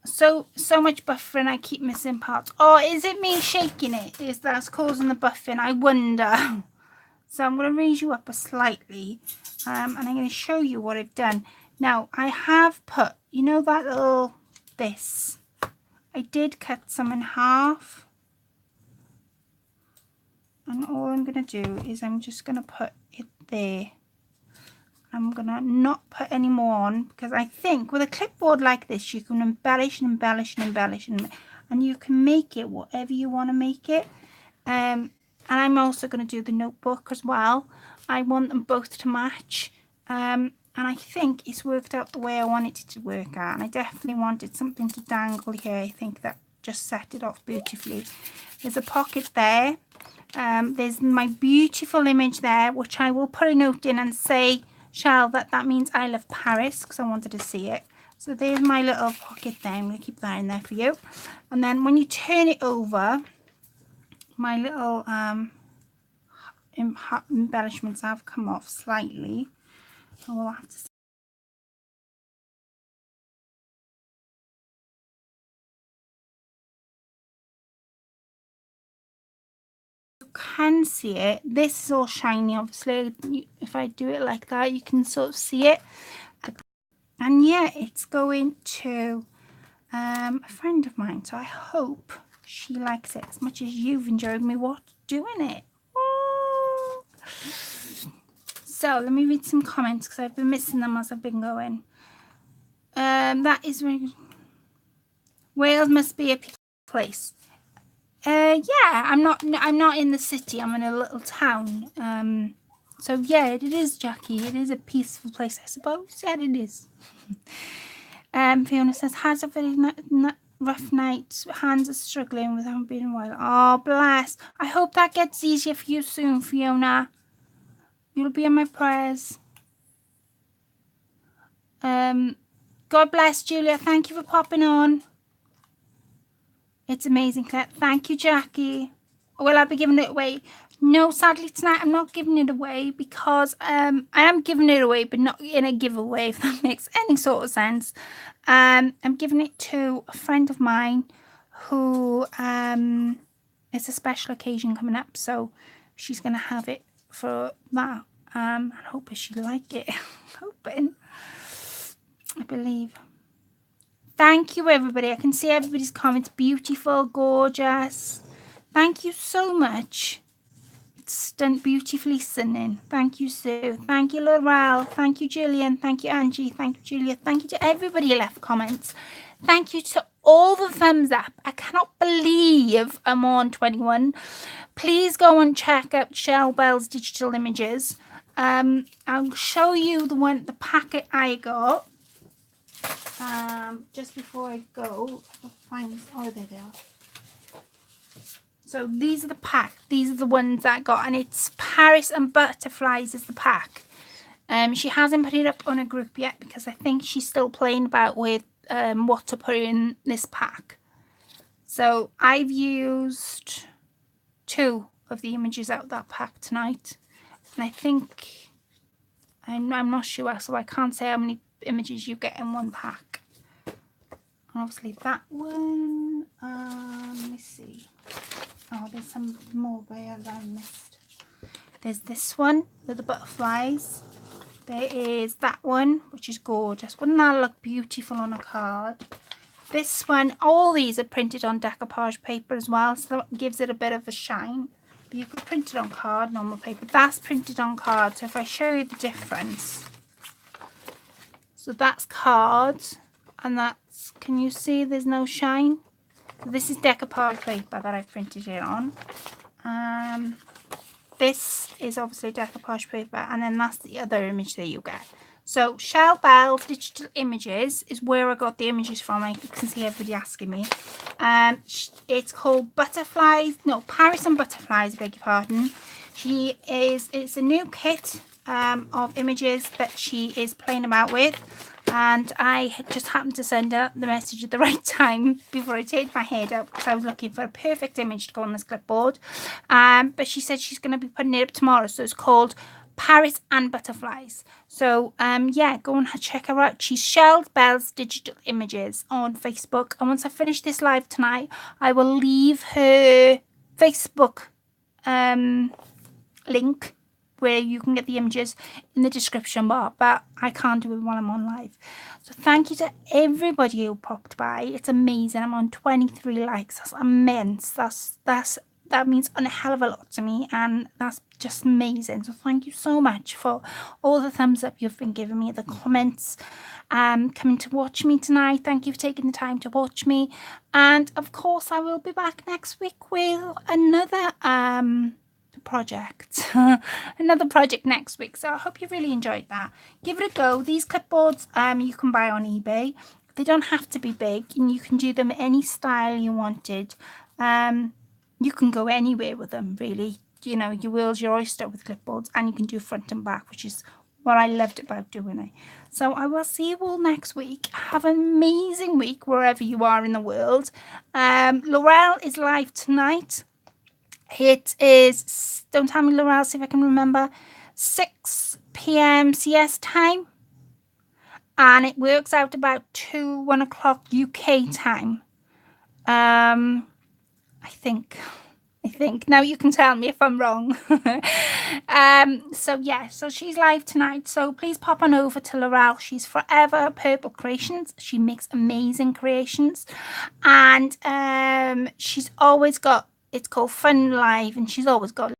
Speaker 1: So much buffering, I keep missing parts. Oh, is it me shaking it? Is that's causing the buffing? I wonder. So I'm going to raise you up slightly, and I'm going to show you what I've done. Now, I have put, you know that little, this, I did cut some in half. And all I'm going to do is I'm just going to put it there. I'm going to not put any more on, because I think with a clipboard like this, you can embellish and embellish and embellish, and you can make it whatever you want to make it. And I'm also going to do the notebook as well. I want them both to match. And I think it's worked out the way I wanted it to work out. And I definitely wanted something to dangle here. I think that just set it off beautifully. There's a pocket there. There's my beautiful image there, which I will put a note in and say, Shell, that means I love Paris, because I wanted to see it. So there's my little pocket there. I'm going to keep that in there for you. And then when you turn it over, my little embellishments have come off slightly. I will have to can see it. This is all shiny, obviously. If I do it like that, you can sort of see it. And yeah, it's going to a friend of mine, so I hope she likes it as much as you've enjoyed me doing it. Ooh. So let me read some comments, because I've been missing them as I've been going. That is really... Wales must be a place. Yeah, I'm not in the city. I'm in a little town. So yeah, it is, Jackie. It is a peaceful place, I suppose. Yeah, it is. Fiona says, has a very rough night. Hands are struggling with haven't been a while. Oh, bless. I hope that gets easier for you soon, Fiona. You'll be in my prayers. God bless, Julia. Thank you for popping on. It's amazing, Claire. Thank you, Jackie. Will I be giving it away? No, sadly tonight I'm not giving it away, because I am giving it away, but not in a giveaway, if that makes any sort of sense. I'm giving it to a friend of mine who it's a special occasion coming up, so she's going to have it for that. I hope she'll like it. Hoping. I believe. Thank you, everybody. I can see everybody's comments. Beautiful, gorgeous. Thank you so much. It's done beautifully stunning. Thank you, Sue. Thank you, Laurel. Thank you, Gillian. Thank you, Angie. Thank you, Julia. Thank you to everybody who left comments. Thank you to all the thumbs up. I cannot believe I'm on 21. Please go and check out Shell Bell's digital images. I'll show you the packet I got. Just before I go, I'll find, oh, there they are. So these are the pack. These are the ones that I got, and it's Paris and Butterflies is the pack. She hasn't put it up on a group yet, because I think she's still playing about with what to put in this pack. So I've used 2 of the images out of that pack tonight, and I think I'm not sure, so I can't say how many images you get in one pack. And obviously that one. Let me see. Oh, there's some more there that I missed. There's this one with the butterflies. There is that one, which is gorgeous. Wouldn't that look beautiful on a card? This one, all these are printed on decoupage paper as well, so that gives it a bit of a shine. But you could print it on card, normal paper. That's printed on card, so if I show you the difference. So that's card, and that's, can you see there's no shine? So this is decoupage paper that I've printed it on. This is obviously decoupage paper, and then that's the other image that you get. So Shell Bell's digital images is where I got the images from. I can see everybody asking me. It's called Butterflies, no, Paris and Butterflies, I beg your pardon. It's a new kit of images that she is playing about with, and I just happened to send her the message at the right time before I taped my head up, because I was looking for a perfect image to go on this clipboard. But she said she's going to be putting it up tomorrow, so it's called Paris and Butterflies. So yeah, go and check her out. She's Shell Bell's Digital Images on Facebook, and once I finish this live tonight, I will leave her Facebook link where you can get the images in the description bar, but I can't do it while I'm on live. So thank you to everybody who popped by. It's amazing. I'm on 23 likes. That's immense. That means a hell of a lot to me, and that's just amazing. So thank you so much for all the thumbs up you've been giving me, the comments, coming to watch me tonight. Thank you for taking the time to watch me, and of course I will be back next week with another project. Another project next week. So I hope you really enjoyed that. Give it a go. These clipboards you can buy on eBay. They don't have to be big, and you can do them any style you wanted. You can go anywhere with them, really. You know, your world's your oyster with clipboards, and you can do front and back, which is what I loved about doing it. So I will see you all next week. Have an amazing week wherever you are in the world. Laurel is live tonight. It is, don't tell me, Laurel, see if I can remember, 6 p.m. CS time. And it works out about 1 o'clock UK time. I think. Now you can tell me if I'm wrong. So yeah, so she's live tonight. So please pop on over to Laurel. She's forever Purple Creations. She makes amazing creations. And she's always got, it's called Fun Live, and she's always got.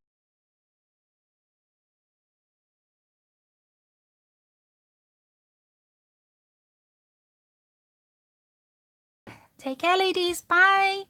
Speaker 1: Take care, ladies. Bye.